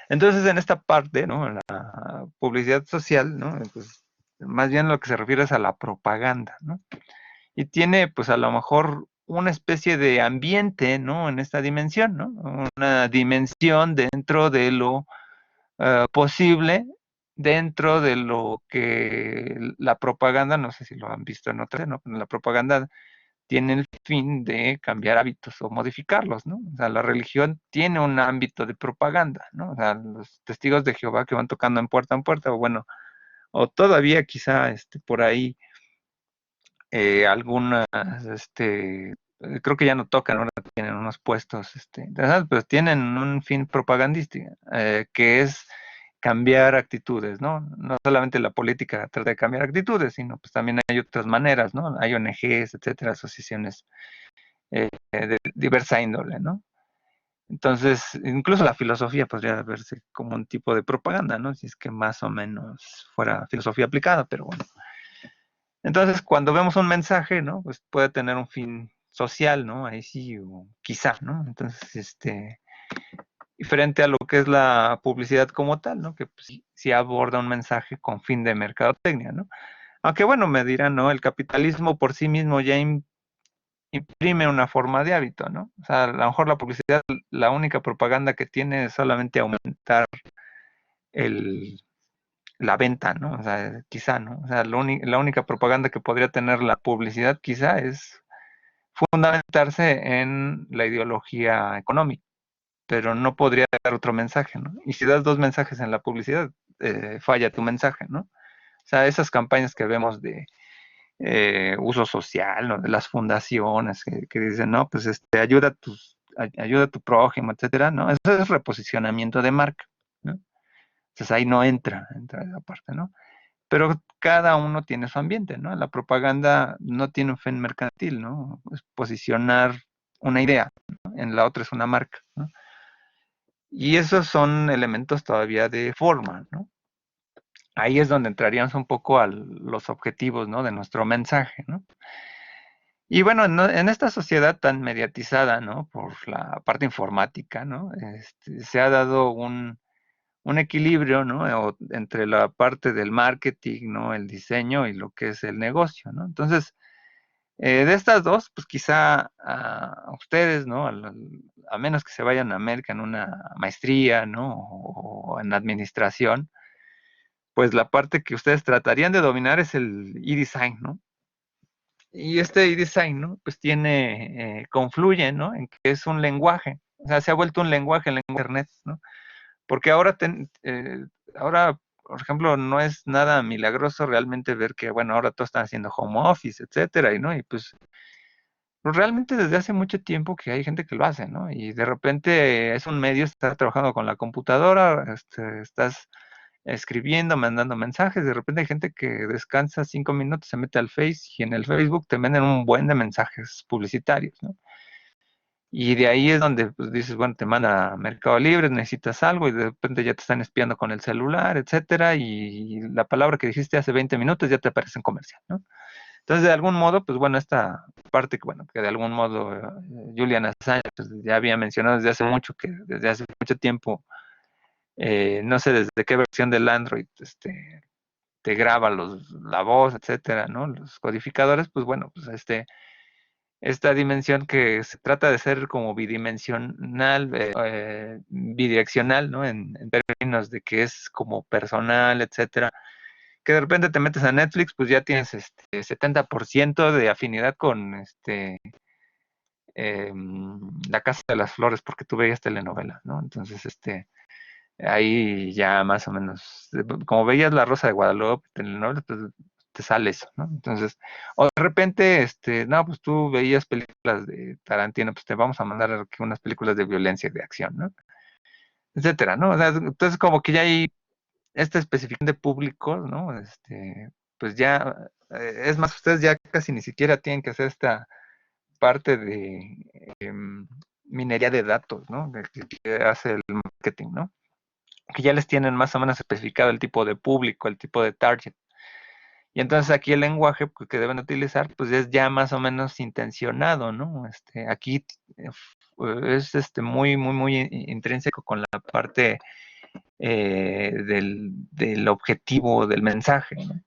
Entonces, en esta parte, ¿no? La publicidad social, ¿no? Pues, más bien lo que se refiere es a la propaganda, ¿no? Y tiene, pues, a lo mejor una especie de ambiente, ¿no? En esta dimensión, ¿no? Una dimensión dentro de lo posible, dentro de lo que la propaganda, no sé si lo han visto en otras, ¿no? La propaganda tiene el fin de cambiar hábitos o modificarlos, ¿no? O sea, la religión tiene un ámbito de propaganda, ¿no? O sea, los testigos de Jehová que van tocando en puerta, o bueno, o todavía quizá por ahí algunas, creo que ya no tocan, ahora tienen unos puestos, pues tienen un fin propagandístico, que es cambiar actitudes, ¿no? No solamente la política trata de cambiar actitudes, sino pues también hay otras maneras, ¿no? Hay ONGs, etcétera, asociaciones de diversa índole, ¿no? Entonces, incluso la filosofía podría verse como un tipo de propaganda, ¿no? Si es que más o menos fuera filosofía aplicada, pero bueno. Entonces, cuando vemos un mensaje, ¿no? Pues puede tener un fin social, ¿no? Ahí sí, o quizá, ¿no? Entonces, diferente a lo que es la publicidad como tal, ¿no? Que pues, sí aborda un mensaje con fin de mercadotecnia, ¿no? Aunque bueno, me dirán, ¿no? El capitalismo por sí mismo ya imprime una forma de hábito, ¿no? O sea, a lo mejor la publicidad, la única propaganda que tiene es solamente aumentar el, la venta, ¿no? O sea, quizá, ¿no? O sea, la única propaganda que podría tener la publicidad quizá es fundamentarse en la ideología económica, pero no podría dar otro mensaje, ¿no? Y si das dos mensajes en la publicidad, falla tu mensaje, ¿no? O sea, esas campañas que vemos de uso social, ¿no? De las fundaciones que dicen, no, pues ayuda a tu prójimo, etcétera, ¿no? Eso es reposicionamiento de marca, ¿no? Entonces ahí no entra esa parte, ¿no? Pero cada uno tiene su ambiente, ¿no? La propaganda no tiene un fin mercantil, ¿no? Es posicionar una idea, ¿no? En la otra es una marca, ¿no? Y esos son elementos todavía de forma, ¿no? Ahí es donde entraríamos un poco a los objetivos, ¿no? De nuestro mensaje, ¿no? Y bueno, en esta sociedad tan mediatizada, ¿no? Por la parte informática, ¿no? Se ha dado un equilibrio, ¿no? Entre la parte del marketing, ¿no? El diseño y lo que es el negocio, ¿no? Entonces, de estas dos, pues quizá a ustedes, ¿no? A menos que se vayan a América en una maestría, ¿no? O en administración, pues la parte que ustedes tratarían de dominar es el e-design, ¿no? Y este e-design, ¿no? Pues confluye, ¿no? En que es un lenguaje, o sea, se ha vuelto un lenguaje, el lenguaje de Internet, ¿no? Porque ahora, por ejemplo, no es nada milagroso realmente ver que, bueno, ahora todos están haciendo home office, etcétera, y no, y pues realmente desde hace mucho tiempo que hay gente que lo hace, ¿no? Y de repente es un medio estar trabajando con la computadora, estás escribiendo, mandando mensajes, de repente hay gente que descansa 5 minutos, se mete al Face y en el Facebook te venden un buen de mensajes publicitarios, ¿no? Y de ahí es donde pues, dices, bueno, te manda a Mercado Libre, necesitas algo y de repente ya te están espiando con el celular, etcétera, y la palabra que dijiste hace 20 minutos ya te aparece en comercial, ¿no? Entonces, de algún modo, pues bueno, esta parte que, bueno, que de algún modo Julian Assange pues, ya había mencionado desde hace mucho, que desde hace mucho tiempo, no sé desde qué versión del Android, te graba la voz, etcétera, ¿no? Los codificadores, pues bueno, pues esta dimensión que se trata de ser como bidimensional, bidireccional, ¿no? En términos de que es como personal, etcétera, que de repente te metes a Netflix, pues ya tienes 70% de afinidad con La Casa de las Flores, porque tú veías telenovelas, ¿no? Entonces, ahí ya más o menos, como veías La Rosa de Guadalupe, telenovelas, pues te sale eso, ¿no? Entonces, o de repente, no, pues tú veías películas de Tarantino, pues te vamos a mandar aquí unas películas de violencia y de acción, ¿no? Etcétera, ¿no? O sea, entonces como que ya hay esta especificación de público, ¿no? Pues ya, es más, ustedes ya casi ni siquiera tienen que hacer esta parte de minería de datos, ¿no? Que hace el marketing, ¿no? Que ya les tienen más o menos especificado el tipo de público, el tipo de target. Y entonces aquí el lenguaje que deben utilizar, pues es ya más o menos intencionado, ¿no? Aquí es muy, muy, muy intrínseco con la parte del objetivo del mensaje, ¿no?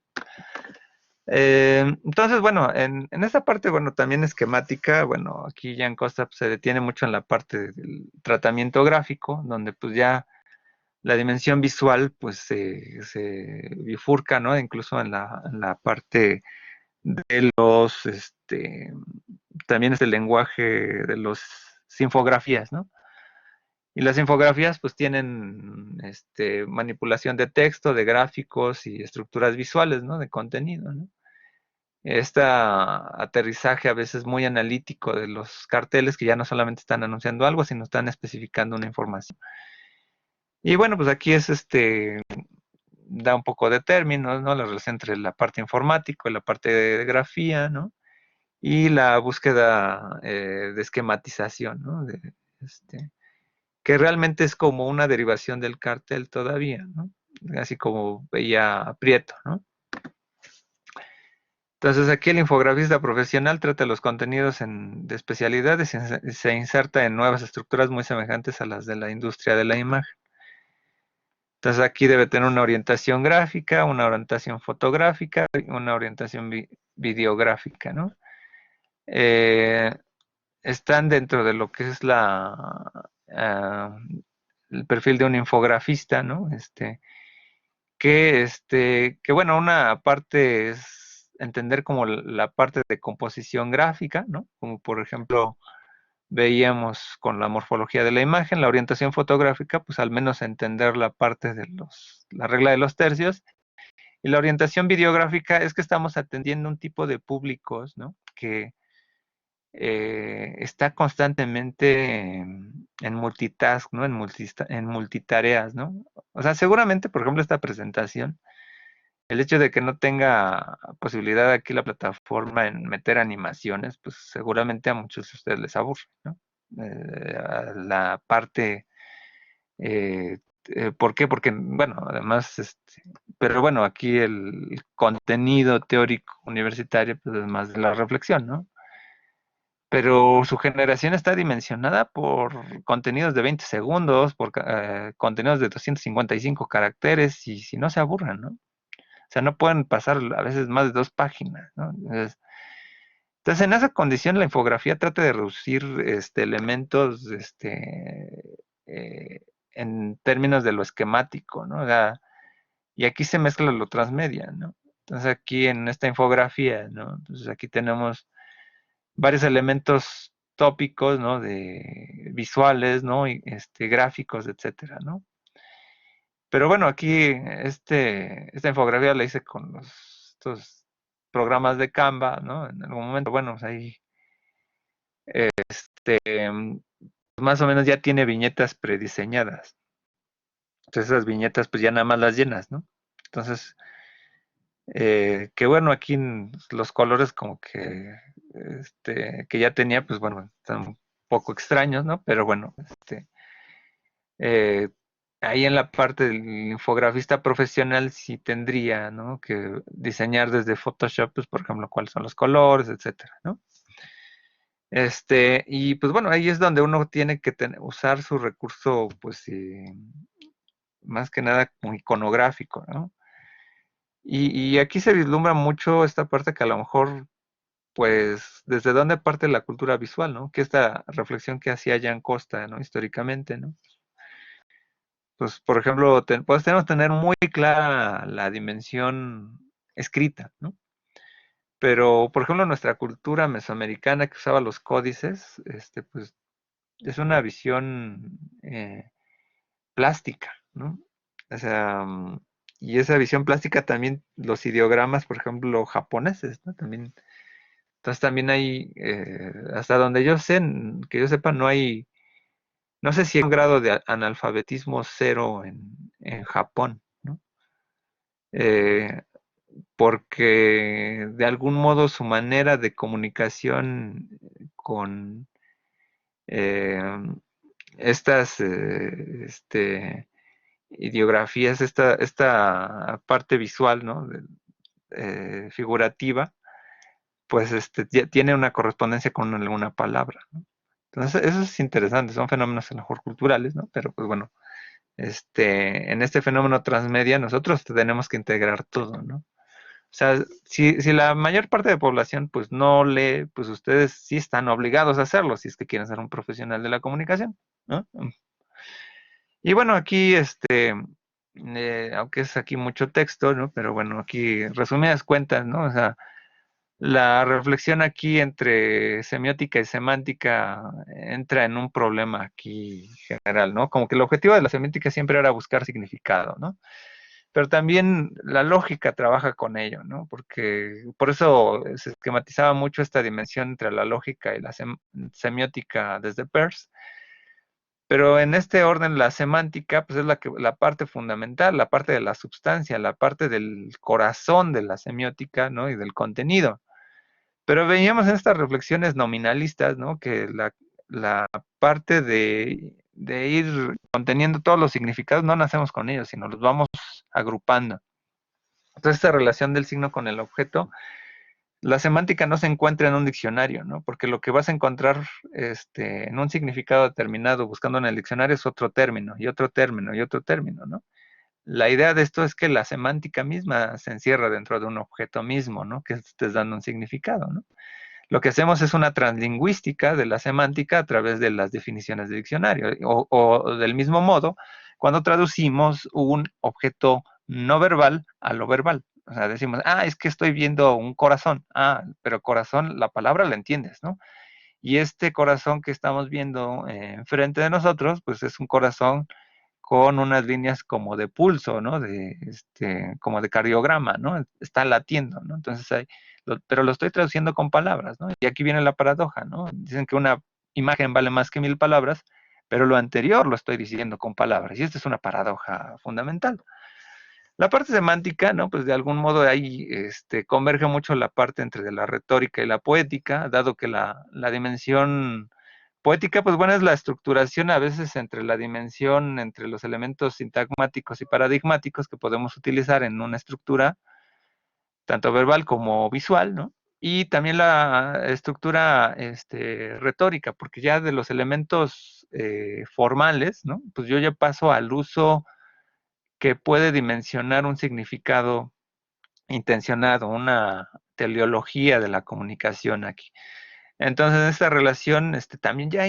Entonces, bueno, en esta parte, bueno, también esquemática, bueno, aquí ya en Costa pues, se detiene mucho en la parte del tratamiento gráfico, donde pues ya la dimensión visual pues se bifurca, ¿no? Incluso en la parte de también es el lenguaje de los infografías, ¿no? Y las infografías pues tienen manipulación de texto, de gráficos y estructuras visuales, ¿no? De contenido, ¿no? Este aterrizaje a veces muy analítico de los carteles que ya no solamente están anunciando algo, sino están especificando una información. Y bueno, pues aquí da un poco de términos, ¿no? La relación entre la parte informática y la parte de grafía, ¿no? Y la búsqueda de esquematización, ¿no? Que realmente es como una derivación del cartel todavía, ¿no? Así como veía Prieto, ¿no? Entonces aquí el infografista profesional trata los contenidos de especialidades y se inserta en nuevas estructuras muy semejantes a las de la industria de la imagen. Entonces aquí debe tener una orientación gráfica, una orientación fotográfica y una orientación videográfica, ¿no? Eh, Están dentro de lo que es el perfil de un infografista, ¿no? Que bueno, una parte es entender como la parte de composición gráfica, ¿no? Como por ejemplo veíamos con la morfología de la imagen, la orientación fotográfica, pues al menos entender la parte de la regla de los tercios, y la orientación videográfica es que estamos atendiendo un tipo de públicos, ¿no? Que está constantemente en multitask, ¿no? En multitareas, ¿no? O sea, seguramente, por ejemplo, esta presentación, el hecho de que no tenga posibilidad aquí la plataforma en meter animaciones, pues seguramente a muchos de ustedes les aburre, ¿no? La parte, ¿por qué? Porque, bueno, además, pero bueno, aquí el contenido teórico universitario, pues es más de la reflexión, ¿no? Pero su generación está dimensionada por contenidos de 20 segundos, por contenidos de 255 caracteres, y si no se aburren, ¿no? O sea, no pueden pasar a veces más de 2 páginas, ¿no? Entonces, en esa condición, la infografía trata de reducir elementos eh, en términos de lo esquemático, ¿no? O sea, y aquí se mezcla lo transmedia, ¿no? Entonces, aquí en esta infografía, ¿no? Entonces, aquí tenemos varios elementos tópicos, ¿no? De visuales, ¿no? Y gráficos, etcétera, ¿no? Pero bueno, aquí esta infografía la hice con estos programas de Canva, ¿no? En algún momento, bueno, pues ahí, más o menos ya tiene viñetas prediseñadas. Entonces esas viñetas, pues ya nada más las llenas, ¿no? Entonces, que bueno, aquí los colores como que ya tenía, pues bueno, están un poco extraños, ¿no? Pero bueno, eh, ahí en la parte del infografista profesional sí tendría, ¿no?, que diseñar desde Photoshop, pues, por ejemplo, cuáles son los colores, etcétera, ¿no? Y pues bueno, ahí es donde uno tiene que usar su recurso, pues, más que nada como iconográfico, ¿no? Y aquí se vislumbra mucho esta parte que a lo mejor, pues, desde dónde parte la cultura visual, ¿no? Que esta reflexión que hacía Jan Costa, ¿no? Históricamente, ¿no? Pues, por ejemplo, pues tenemos que tener muy clara la dimensión escrita, ¿no? Pero, por ejemplo, nuestra cultura mesoamericana que usaba los códices, pues, es una visión plástica, ¿no? O sea, y esa visión plástica también, los ideogramas, por ejemplo, japoneses, ¿no? También, entonces también hay, hasta donde yo sé, que yo sepa, no hay, no sé si hay un grado de analfabetismo cero en Japón, ¿no? Eh, Porque de algún modo su manera de comunicación con eh, estas ideografías, esta parte visual, ¿no?, figurativa, pues ya tiene una correspondencia con alguna palabra, ¿no? Entonces, eso es interesante, son fenómenos a lo mejor culturales, ¿no? Pero pues bueno, en este fenómeno transmedia nosotros tenemos que integrar todo, ¿no? O sea, si la mayor parte de población pues no lee, pues ustedes sí están obligados a hacerlo si es que quieren ser un profesional de la comunicación, ¿no? Y bueno, aquí, aunque es aquí mucho texto, ¿no? Pero bueno, aquí resumidas cuentas, ¿no? O sea, la reflexión aquí entre semiótica y semántica entra en un problema aquí general, ¿no? Como que el objetivo de la semiótica siempre era buscar significado, ¿no? Pero también la lógica trabaja con ello, ¿no? Porque por eso se esquematizaba mucho esta dimensión entre la lógica y la semiótica desde Peirce. Pero en este orden, la semántica, pues es la parte fundamental, la parte de la substancia, la parte del corazón de la semiótica, ¿no? Y del contenido. Pero veíamos en estas reflexiones nominalistas, ¿no?, que la parte de ir conteniendo todos los significados no nacemos con ellos, sino los vamos agrupando. Entonces, esta relación del signo con el objeto, la semántica no se encuentra en un diccionario, ¿no? Porque lo que vas a encontrar en un significado determinado buscando en el diccionario es otro término, y otro término, y otro término, ¿no? La idea de esto es que la semántica misma se encierra dentro de un objeto mismo, ¿no?, que estés dando un significado, ¿no? Lo que hacemos es una translingüística de la semántica a través de las definiciones de diccionario, o del mismo modo, cuando traducimos un objeto no verbal a lo verbal. O sea, decimos, es que estoy viendo un corazón. Pero corazón, la palabra la entiendes, ¿no? Y este corazón que estamos viendo enfrente de nosotros, pues es un corazón con unas líneas como de pulso, ¿no? Como de cardiograma, ¿no? Está latiendo, ¿no? Entonces pero lo estoy traduciendo con palabras, ¿no? Y aquí viene la paradoja, ¿no? Dicen que una imagen vale más que 1000 palabras, pero lo anterior lo estoy diciendo con palabras. Y esta es una paradoja fundamental. La parte semántica, ¿no? Pues de algún modo ahí converge mucho la parte entre de la retórica y la poética, dado que la dimensión poética, pues bueno, es la estructuración a veces entre la dimensión, entre los elementos sintagmáticos y paradigmáticos que podemos utilizar en una estructura, tanto verbal como visual, ¿no? Y también la estructura retórica, porque ya de los elementos formales, ¿no? Pues yo ya paso al uso que puede dimensionar un significado intencionado, una teleología de la comunicación aquí. Entonces, esta relación también ya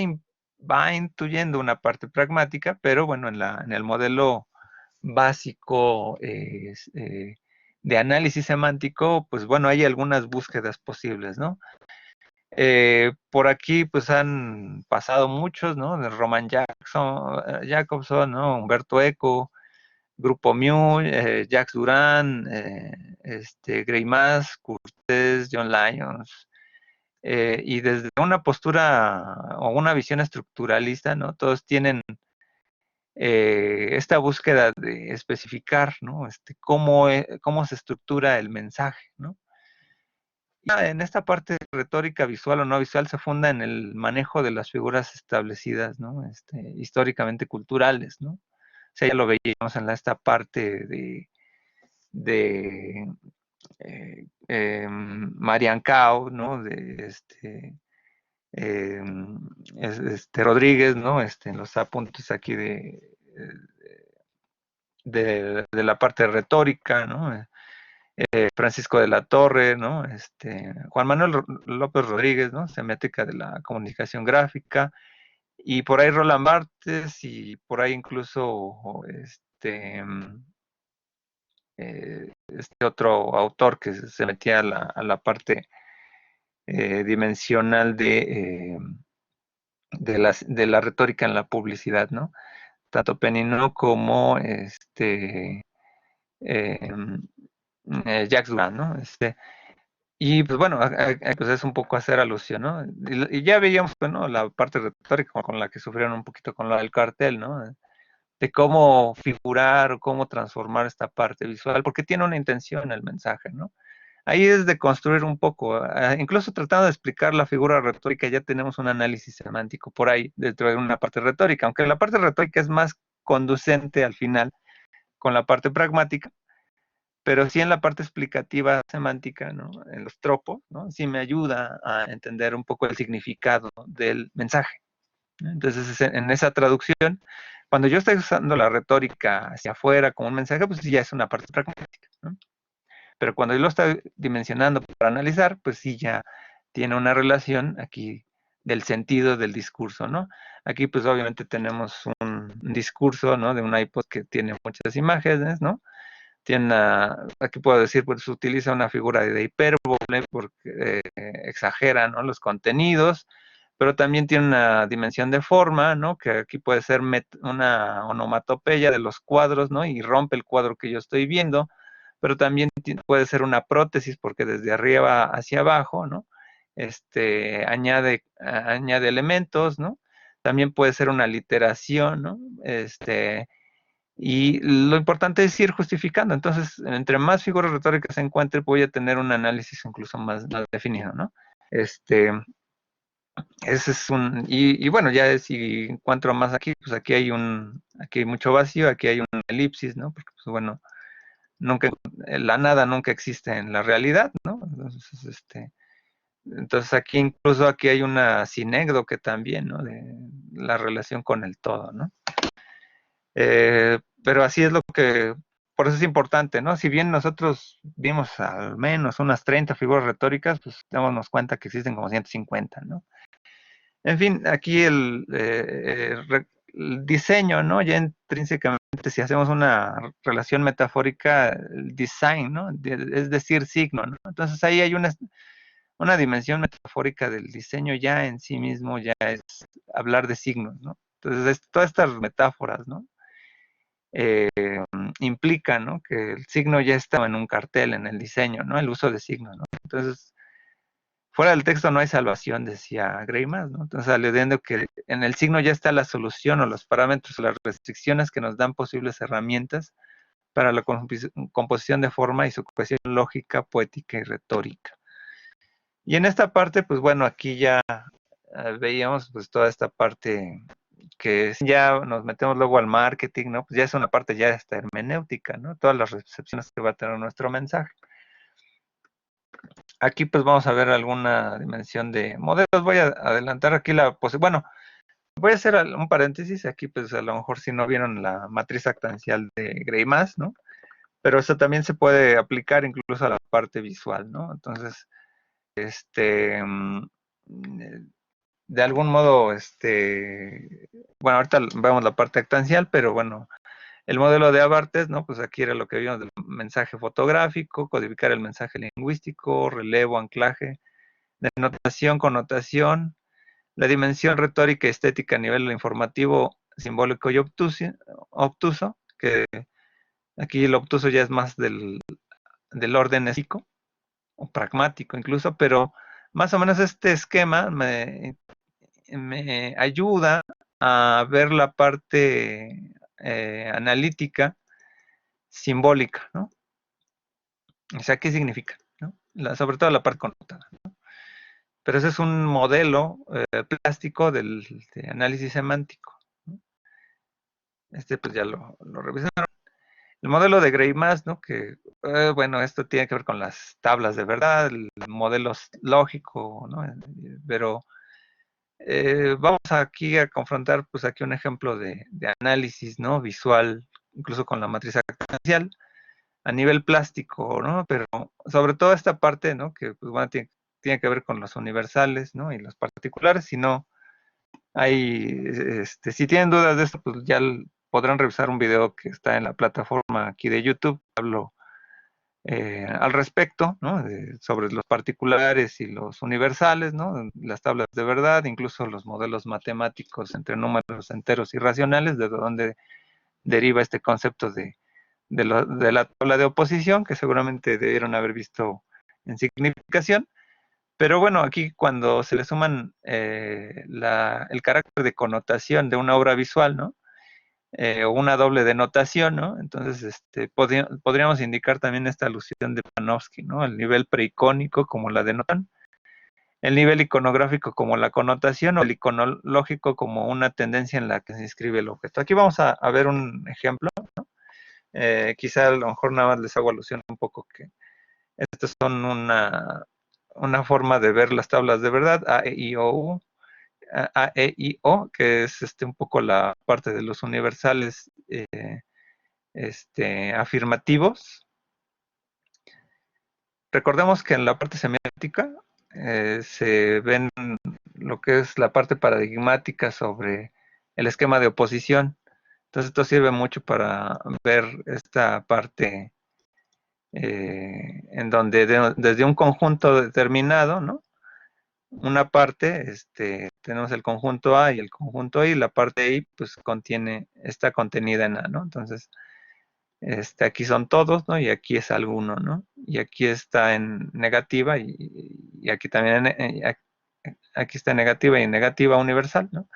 va intuyendo una parte pragmática, pero bueno, en el modelo básico de análisis semántico, pues bueno, hay algunas búsquedas posibles, ¿no? Por aquí pues han pasado muchos, ¿no? De Roman Jacobson, ¿no? Humberto Eco, Grupo Mu, Jacques Durán, Gray Maas, Curtis, John Lyons, y desde una postura o una visión estructuralista, ¿no? Todos tienen esta búsqueda de especificar, ¿no? Cómo se estructura el mensaje, ¿no? En esta parte retórica visual o no visual se funda en el manejo de las figuras establecidas, ¿no? Históricamente culturales, ¿no? sea, ya lo veíamos en esta parte de Marian Cao, ¿no? De Rodríguez, ¿no? En los apuntes aquí de la parte retórica, ¿no? Francisco de la Torre, ¿no? Juan Manuel López Rodríguez, ¿no? Semiótica de la comunicación gráfica, y por ahí Roland Barthes, y por ahí incluso otro autor que se metía a la parte dimensional de la retórica en la publicidad, ¿no? Tanto Penino como eh, Jacques Durand, ¿no? Y pues bueno, pues es un poco hacer alusión, ¿no? Y ya veíamos, bueno, la parte retórica con la que sufrieron un poquito con la del cartel, ¿no? De cómo figurar o cómo transformar esta parte visual, porque tiene una intención el mensaje, ¿no? Ahí es de construir un poco, incluso tratando de explicar la figura retórica, ya tenemos un análisis semántico por ahí dentro de una parte retórica, aunque la parte retórica es más conducente al final con la parte pragmática, pero sí en la parte explicativa semántica, ¿no? En los tropos, ¿no? Sí me ayuda a entender un poco el significado del mensaje, ¿no? Entonces, en esa traducción, cuando yo estoy usando la retórica hacia afuera como un mensaje, pues sí ya es una parte pragmática, ¿no? Pero cuando yo lo estoy dimensionando para analizar, pues sí ya tiene una relación aquí del sentido del discurso, ¿no? Aquí pues obviamente tenemos un discurso, ¿no? De un iPod que tiene muchas imágenes, ¿no? Tiene aquí puedo decir, pues utiliza una figura de hipérbole porque exagera, ¿no? Los contenidos, pero también tiene una dimensión de forma, ¿no? Que aquí puede ser una onomatopeya de los cuadros, ¿no? Y rompe el cuadro que yo estoy viendo, pero también puede ser una prótesis porque desde arriba hacia abajo, ¿no? Añade elementos, ¿no? También puede ser una literación, ¿no? Y lo importante es ir justificando. Entonces, entre más figuras retóricas se encuentre, voy a tener un análisis incluso más definido, ¿no? Este, ese es y bueno, ya si encuentro más aquí, pues aquí hay mucho vacío, aquí hay una elipsis, ¿no? Porque, pues bueno, nunca, la nada nunca existe en la realidad, ¿no? Entonces aquí incluso aquí hay una sinécdoque también, ¿no? De la relación con el todo, ¿no? Pero así es por eso es importante, ¿no? Si bien nosotros vimos al menos unas 30 figuras retóricas, pues démonos cuenta que existen como 150, ¿no? En fin, aquí el diseño, ¿no? Ya intrínsecamente, si hacemos una relación metafórica, el design, ¿no? Es decir, signo, ¿no? Entonces ahí hay una dimensión metafórica del diseño ya en sí mismo, ya es hablar de signos, ¿no? Entonces, todas estas metáforas, ¿no? Implica, ¿no? Que el signo ya estaba en un cartel, en el diseño, ¿no? El uso de signos, ¿no? Entonces, fuera del texto no hay salvación, decía Greimas, ¿no? Entonces, aludiendo que en el signo ya está la solución o los parámetros o las restricciones que nos dan posibles herramientas para la composición de forma y su cohesión lógica, poética y retórica. Y en esta parte, pues bueno, aquí ya veíamos pues toda esta parte que ya nos metemos luego al marketing, ¿no? Pues ya es una parte ya de esta hermenéutica, ¿no? Todas las recepciones que va a tener nuestro mensaje. Aquí pues vamos a ver alguna dimensión de modelos. Voy a adelantar aquí bueno, voy a hacer un paréntesis aquí, pues a lo mejor si no vieron la matriz actancial de Greimas, ¿no? Pero eso también se puede aplicar incluso a la parte visual, ¿no? Entonces, de algún modo, bueno, ahorita vemos la parte actancial, pero bueno, el modelo de Abartes, ¿no? Pues aquí era lo que vimos del mensaje fotográfico, codificar el mensaje lingüístico, relevo, anclaje, denotación, connotación, la dimensión retórica y estética a nivel informativo, simbólico y obtuso, que aquí el obtuso ya es más del orden estético o pragmático incluso, pero más o menos este esquema me ayuda a ver la parte analítica simbólica, ¿no? O sea, ¿qué significa? ¿No? Sobre todo la parte connotada, ¿no? Pero ese es un modelo plástico de análisis semántico, ¿no? pues ya lo revisaron. El modelo de Gray-Mas, ¿no? Que, bueno, esto tiene que ver con las tablas de verdad, el modelo lógico, ¿no? Pero vamos aquí a confrontar, pues aquí un ejemplo de análisis, ¿no? Visual, incluso con la matriz exponencial, a nivel plástico, ¿no? Pero sobre todo esta parte, ¿no? Que, pues bueno, tiene que ver con los universales, ¿no? Y los particulares, si no, si tienen dudas de esto, pues ya podrán revisar un video que está en la plataforma aquí de YouTube. Hablo al respecto, ¿no? Sobre los particulares y los universales, ¿no? Las tablas de verdad, incluso los modelos matemáticos entre números enteros y racionales, de donde deriva este concepto de la tabla de oposición, que seguramente debieron haber visto en significación. Pero bueno, aquí cuando se le suman el carácter de connotación de una obra visual, ¿no? O una doble denotación, ¿no? Entonces, podríamos indicar también esta alusión de Panofsky, ¿no? El nivel preicónico como la denotación, el nivel iconográfico como la connotación o el iconológico como una tendencia en la que se inscribe el objeto. Aquí vamos a ver un ejemplo, ¿no? Quizá a lo mejor nada más les hago alusión un poco que estas son una forma de ver las tablas de verdad, A, E, I, O, U, A, E, I, O, que es un poco la parte de los universales afirmativos. Recordemos que en la parte semiótica se ven lo que es la parte paradigmática sobre el esquema de oposición. Entonces esto sirve mucho para ver esta parte en donde desde un conjunto determinado, ¿no? Una parte, tenemos el conjunto A y el conjunto I, la parte I pues está contenida en A, ¿no? Entonces, aquí son todos, ¿no? Y aquí es alguno, ¿no? Y aquí está en negativa y aquí también, aquí está en negativa y en negativa universal, ¿no?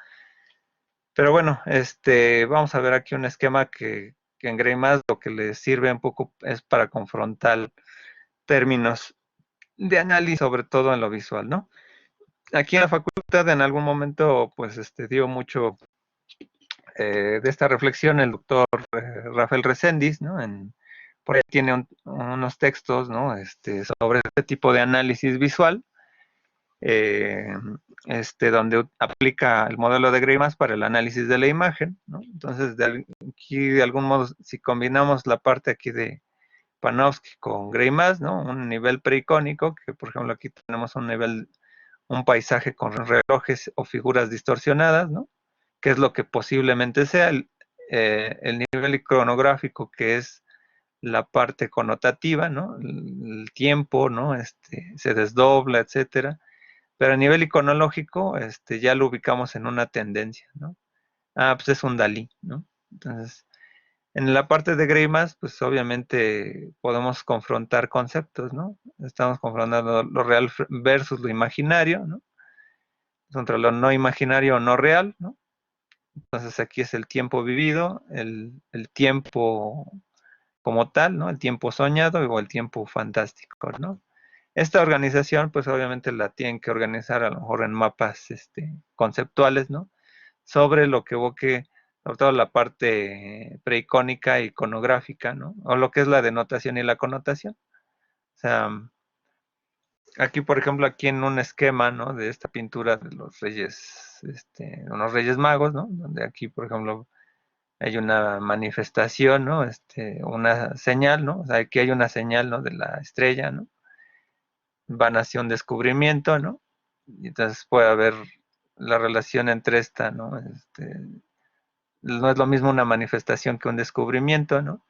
Pero bueno, vamos a ver aquí un esquema que en Gray-Mas lo que le sirve un poco es para confrontar términos de análisis, sobre todo en lo visual, ¿no? Aquí en la facultad en algún momento pues dio mucho de esta reflexión el doctor Rafael Reséndiz, ¿no? Por ahí tiene unos textos, ¿no? Sobre este tipo de análisis visual, eh, donde aplica el modelo de Gray-Mas para el análisis de la imagen, ¿no? Entonces, aquí de algún modo, si combinamos la parte aquí de Panofsky con Gray-Mas, ¿no? Un nivel preicónico, que por ejemplo aquí tenemos un paisaje con relojes o figuras distorsionadas, ¿no? Que es lo que posiblemente sea el nivel iconográfico, que es la parte connotativa, ¿no? El tiempo, ¿no? Se desdobla, etcétera. Pero a nivel iconológico, ya lo ubicamos en una tendencia, ¿no? Ah, pues es un Dalí, ¿no? Entonces, en la parte de Gray-Mas, pues obviamente podemos confrontar conceptos, ¿no? Estamos confrontando lo real versus lo imaginario, ¿no? Contra lo no imaginario o no real, ¿no? Entonces aquí es el tiempo vivido, el tiempo como tal, ¿no? El tiempo soñado o el tiempo fantástico, ¿no? Esta organización, pues obviamente la tienen que organizar a lo mejor en mapas conceptuales, ¿no? Sobre lo que evoque, sobre todo la parte preicónica, iconográfica, ¿no? O lo que es la denotación y la connotación. O sea, aquí, por ejemplo, aquí en un esquema, ¿no? De esta pintura de los reyes, unos reyes magos, ¿no? Donde aquí, por ejemplo, hay una manifestación, ¿no? Una señal, ¿no? O sea, aquí hay una señal, ¿no? De la estrella, ¿no? Van hacia un descubrimiento, ¿no? Y entonces puede haber la relación entre esta, ¿no? No es lo mismo una manifestación que un descubrimiento, ¿no?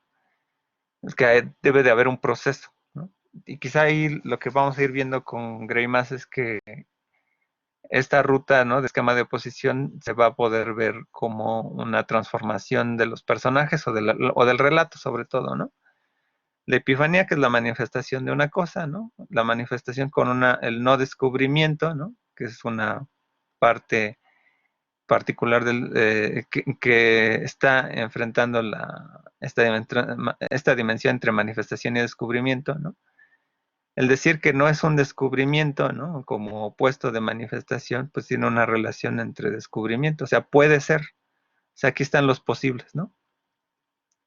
Es que debe de haber un proceso, ¿no? Y quizá ahí lo que vamos a ir viendo con Gray-Mas es que esta ruta, ¿no? De esquema de oposición se va a poder ver como una transformación de los personajes o del relato sobre todo, ¿no? La epifanía, que es la manifestación de una cosa, ¿no? La manifestación con el no descubrimiento, ¿no? Que es una parte particular que está enfrentando esta dimensión entre manifestación y descubrimiento, ¿no? El decir que no es un descubrimiento, ¿no? Como opuesto de manifestación, pues tiene una relación entre descubrimiento, o sea, puede ser, o sea, aquí están los posibles, ¿no?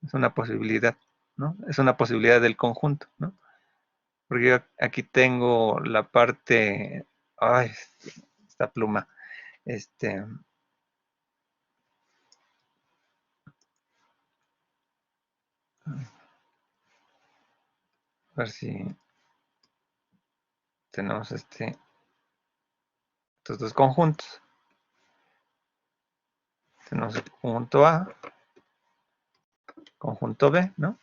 es una posibilidad, ¿no? Es una posibilidad del conjunto, ¿no? Porque yo aquí tengo la parte, ay, esta pluma, a ver si tenemos estos dos conjuntos. Tenemos el conjunto A, conjunto B, ¿no?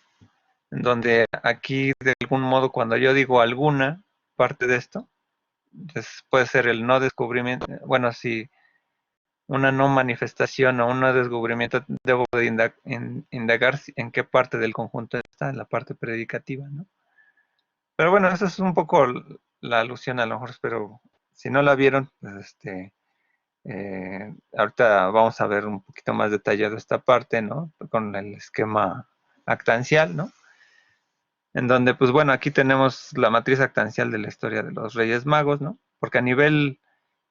En donde aquí, de algún modo, cuando yo digo alguna parte de esto, pues puede ser el no descubrimiento, bueno, si una no manifestación o un no descubrimiento, debo de indagar en qué parte del conjunto está, en la parte predicativa, ¿no? Pero bueno, eso es un poco la alusión, a lo mejor, pero si no la vieron, pues ahorita vamos a ver un poquito más detallado esta parte, ¿no? Con el esquema actancial, ¿no? En donde, pues bueno, aquí tenemos la matriz actancial de la historia de los Reyes Magos, ¿no? Porque a nivel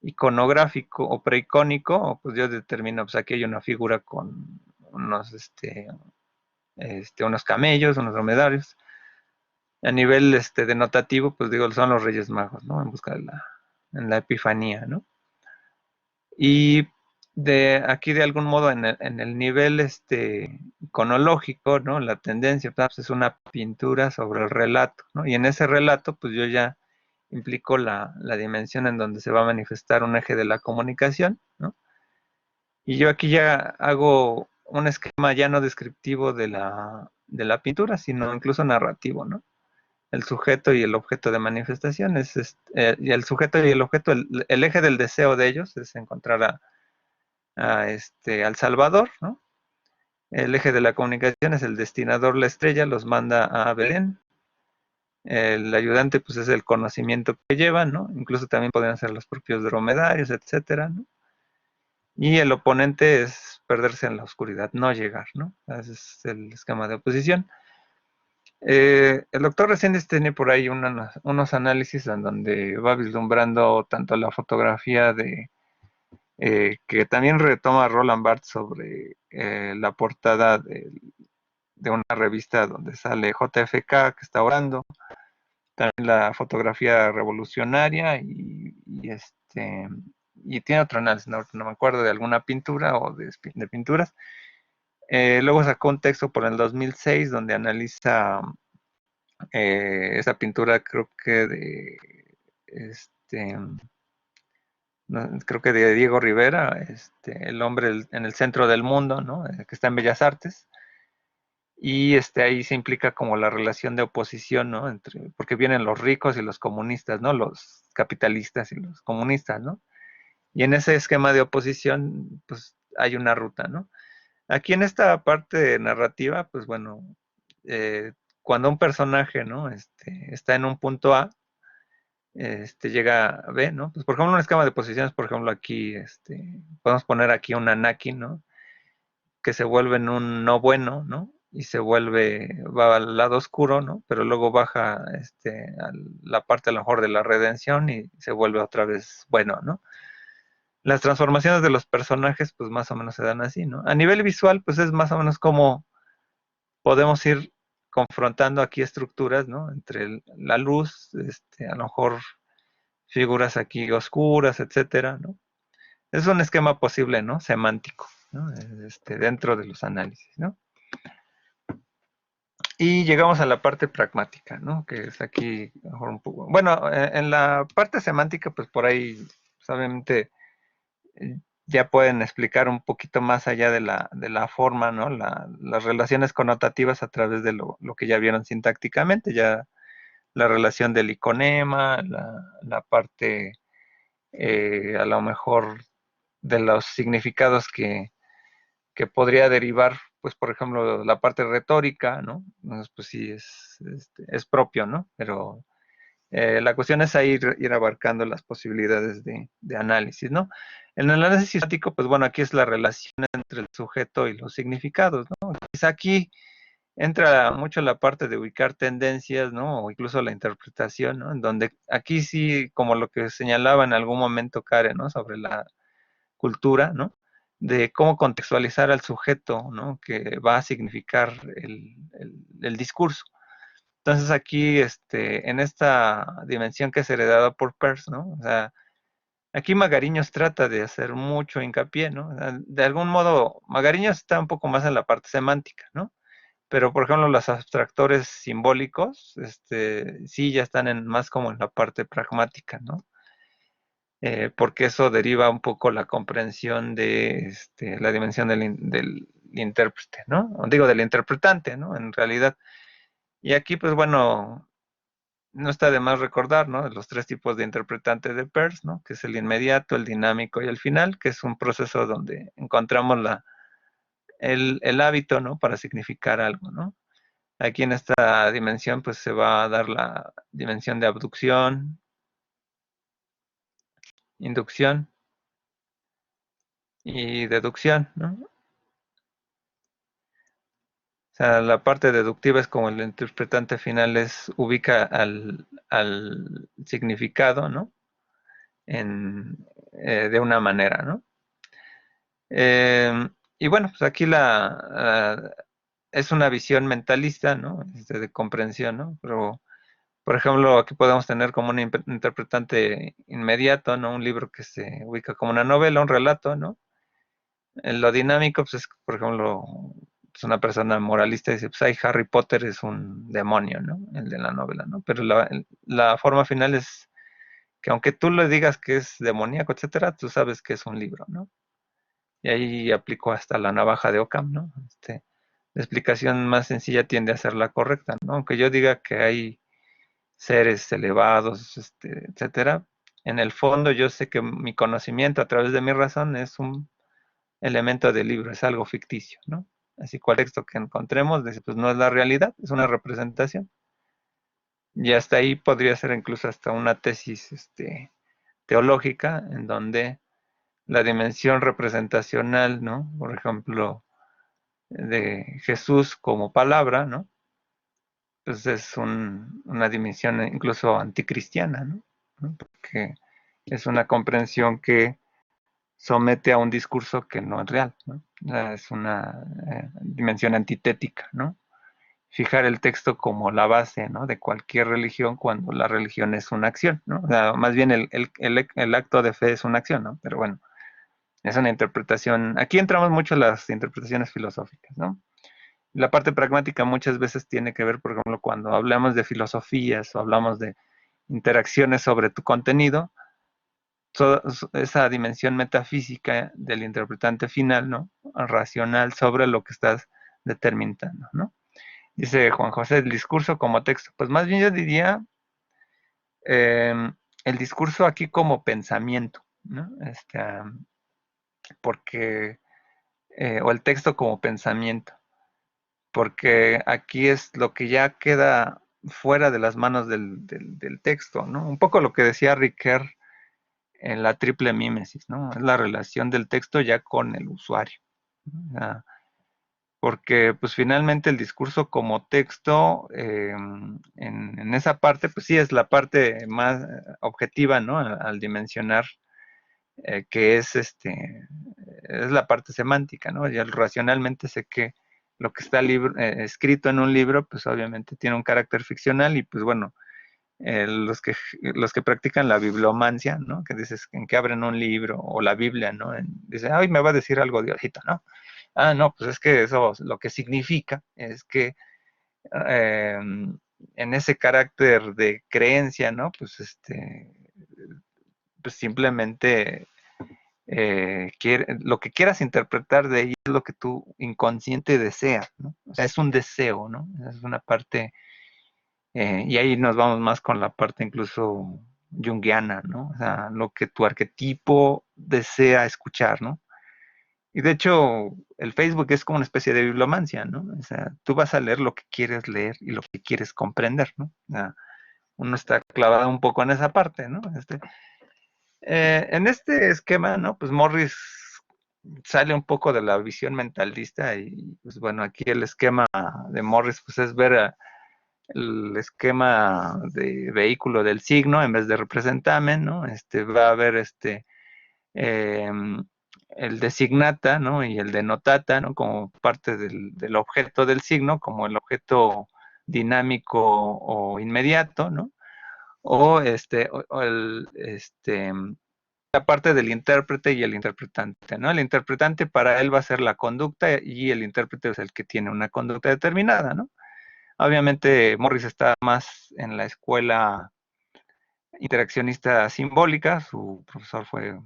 iconográfico o preicónico, pues yo determino, pues aquí hay una figura con unos, unos camellos, unos dromedarios. A nivel denotativo, pues digo, son los Reyes Magos, ¿no? En busca de en la Epifanía, ¿no? Y de aquí de algún modo en el nivel iconológico, ¿no? La tendencia pues, es una pintura sobre el relato, ¿no? Y en ese relato, pues yo ya implico la dimensión en donde se va a manifestar un eje de la comunicación, ¿no? Y yo aquí ya hago un esquema ya no descriptivo de la pintura, sino incluso narrativo, ¿no? El sujeto y el objeto de manifestación y el sujeto y el objeto, el eje del deseo de ellos es encontrar al Salvador, ¿no? El eje de la comunicación es el destinador, la estrella, los manda a Belén. El ayudante, pues, es el conocimiento que llevan, ¿no? Incluso también podrían ser los propios dromedarios, etcétera, ¿no? Y el oponente es perderse en la oscuridad, no llegar, ¿no? Ese es el esquema de oposición. El doctor Reséndiz tiene por ahí unos análisis en donde va vislumbrando tanto la fotografía que también retoma Roland Barthes sobre la portada de una revista donde sale JFK que está orando, también la fotografía revolucionaria y tiene otro análisis, no me acuerdo de alguna pintura o de pinturas. Luego sacó un texto por el 2006 donde analiza esa pintura, creo que este, creo que de Diego Rivera, El hombre en el centro del mundo, ¿no? Que está en Bellas Artes. Y ahí se implica como la relación de oposición, ¿no? Porque vienen los ricos y los comunistas, ¿no? Los capitalistas y los comunistas, ¿no? Y en ese esquema de oposición, pues hay una ruta, ¿no? Aquí en esta parte narrativa, pues bueno, cuando un personaje, ¿no? Está en un punto A, llega a B, ¿no? Pues por ejemplo, un esquema de posiciones, por ejemplo, aquí, podemos poner aquí un Anakin, ¿no? Que se vuelve en un no bueno, ¿no? Y va al lado oscuro, ¿no? Pero luego baja a la parte a lo mejor de la redención y se vuelve otra vez bueno, ¿no? Las transformaciones de los personajes, pues más o menos se dan así, ¿no? A nivel visual, pues es más o menos como podemos ir confrontando aquí estructuras, ¿no? Entre la luz, a lo mejor figuras aquí oscuras, etcétera, ¿no? Es un esquema posible, ¿no? Semántico, ¿no? Dentro de los análisis, ¿no? Y llegamos a la parte pragmática, ¿no? Que es aquí mejor un poco. Bueno, en la parte semántica, pues por ahí, pues, obviamente, ya pueden explicar un poquito más allá de la forma, ¿no? Las relaciones connotativas a través de lo que ya vieron sintácticamente, ya la relación del iconema, la parte a lo mejor de los significados que podría derivar, pues, por ejemplo, la parte retórica, ¿no? Entonces, pues sí, es propio, ¿no? Pero la cuestión es ahí ir abarcando las posibilidades de análisis, ¿no? En el análisis sistemático, pues bueno, aquí es la relación entre el sujeto y los significados, ¿no? Quizá aquí entra mucho la parte de ubicar tendencias, ¿no? O incluso la interpretación, ¿no? En donde aquí sí, como lo que señalaba en algún momento Karen, ¿no? Sobre la cultura, ¿no? de cómo contextualizar al sujeto, ¿no? Que va a significar el discurso. Entonces aquí, en esta dimensión que es heredada por Peirce, ¿no? O sea, aquí Magariños trata de hacer mucho hincapié, ¿no? O sea, de algún modo, Magariños está un poco más en la parte semántica, ¿no? Pero, por ejemplo, los abstractores simbólicos, sí ya están más como en la parte pragmática, ¿no? Porque eso deriva un poco la comprensión de la dimensión del intérprete, ¿no? O digo, del interpretante, ¿no? En realidad. Y aquí, pues bueno, no está de más recordar, ¿no? Los tres tipos de interpretante de Peirce, ¿no? Que es el inmediato, el dinámico y el final, que es un proceso donde encontramos el hábito, ¿no? Para significar algo, ¿no? Aquí en esta dimensión, pues se va a dar la dimensión de abducción, inducción y deducción, ¿no? O sea, la parte deductiva es como el interpretante final ubica al significado, ¿no? De una manera, ¿no? Y bueno, pues aquí es una visión mentalista, ¿no? De comprensión, ¿no? Pero, por ejemplo, aquí podemos tener como un interpretante inmediato, ¿no? Un libro que se ubica como una novela, un relato, ¿no? En lo dinámico, pues es, por ejemplo, pues una persona moralista dice, pues, Harry Potter es un demonio, ¿no? El de la novela, ¿no? Pero la forma final es que aunque tú le digas que es demoníaco, etcétera, tú sabes que es un libro, ¿no? Y ahí aplicó hasta la navaja de Occam, ¿no? La explicación más sencilla tiende a ser la correcta, ¿no? Aunque yo diga que hay seres elevados, etcétera, en el fondo yo sé que mi conocimiento a través de mi razón es un elemento del libro, es algo ficticio, ¿no? Así cual texto que encontremos, pues no es la realidad, es una representación. Y hasta ahí podría ser incluso hasta una tesis teológica en donde la dimensión representacional, ¿no? Por ejemplo, de Jesús como palabra, ¿no? Pues es una dimensión incluso anticristiana, ¿no? Porque es una comprensión que somete a un discurso que no es real, ¿no? Es una dimensión antitética, ¿no? Fijar el texto como la base, ¿no? De cualquier religión cuando la religión es una acción, ¿no? O sea, más bien el acto de fe es una acción, ¿no? Pero bueno, es una interpretación. Aquí entramos mucho en las interpretaciones filosóficas, ¿no? La parte pragmática muchas veces tiene que ver, por ejemplo, cuando hablamos de filosofías o hablamos de interacciones sobre tu contenido, toda esa dimensión metafísica del interpretante final, ¿no? Racional sobre lo que estás determinando, ¿no? Dice Juan José, el discurso como texto. Pues más bien yo diría el discurso aquí como pensamiento, ¿no? Porque, o el texto como pensamiento, porque aquí es lo que ya queda fuera de las manos del texto, ¿no? Un poco lo que decía Ricoeur en la triple mímesis, ¿no? Es la relación del texto ya con el usuario, ¿no? Porque pues finalmente el discurso como texto, en esa parte, pues sí es la parte más objetiva, ¿no? Al dimensionar que es la parte semántica, ¿no? Ya racionalmente sé que lo que está escrito en un libro, pues obviamente tiene un carácter ficcional y pues bueno, los que practican la bibliomancia, ¿no? Que dices en que abren un libro o la Biblia, ¿no? Dicen, ay, me va a decir algo Diosito, ¿no? Ah, no, pues es que eso lo que significa es que en ese carácter de creencia, ¿no? Pues simplemente lo que quieras interpretar de ella es lo que tu inconsciente desea, ¿no? O sea, es un deseo, ¿no? Es una parte, y ahí nos vamos más con la parte incluso junguiana, ¿no? O sea, lo que tu arquetipo desea escuchar, ¿no? Y de hecho, el Facebook es como una especie de bibliomancia, ¿no? O sea, tú vas a leer lo que quieres leer y lo que quieres comprender, ¿no? O sea, uno está clavado un poco en esa parte, ¿no? En este esquema, ¿no? Pues Morris sale un poco de la visión mentalista y, pues bueno, aquí el esquema de Morris, pues es ver el esquema de vehículo del signo en vez de representamen, ¿no? Va a haber eh, el designata, ¿no? Y el denotata, ¿no? Como parte del objeto del signo, como el objeto dinámico o inmediato, ¿no? O, la parte del intérprete y el interpretante, ¿no? El interpretante para él va a ser la conducta y el intérprete es el que tiene una conducta determinada, ¿no? Obviamente Morris está más en la escuela interaccionista simbólica, su profesor fue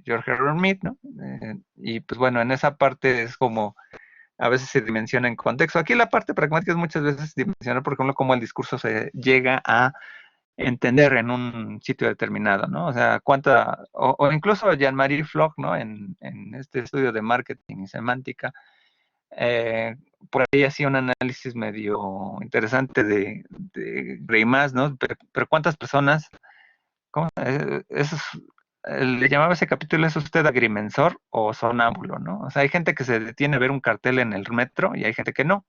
George Herbert Mead, ¿no? Y pues bueno, en esa parte es como a veces se dimensiona en contexto. Aquí la parte pragmática es muchas veces dimensionar, por ejemplo, cómo el discurso se llega a entender en un sitio determinado, ¿no? O sea, o incluso Jean-Marie Floch, ¿no? En este estudio de marketing y semántica, por ahí hacía un análisis medio interesante de Greimas, ¿no? Pero ¿cuántas personas, cómo, le llamaba ese capítulo, ¿es usted agrimensor o sonámbulo, no? O sea, hay gente que se detiene a ver un cartel en el metro y hay gente que no.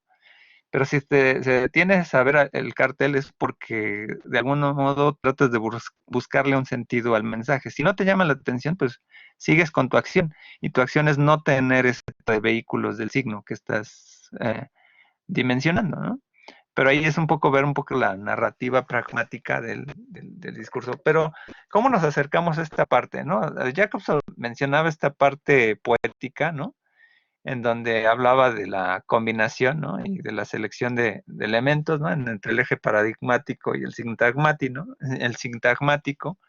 Pero si se detienes a ver el cartel es porque de algún modo tratas de buscarle un sentido al mensaje. Si no te llama la atención, pues sigues con tu acción. Y tu acción es no tener ese tipo de vehículos del signo que estás dimensionando, ¿no? Pero ahí es un poco ver un poco la narrativa pragmática del discurso. Pero, ¿cómo nos acercamos a esta parte, no? Jacobson mencionaba esta parte poética, ¿no? En donde hablaba de la combinación, ¿no? Y de la selección de elementos, ¿no? Entre el eje paradigmático y el sintagmático, ¿no? El sintagmático.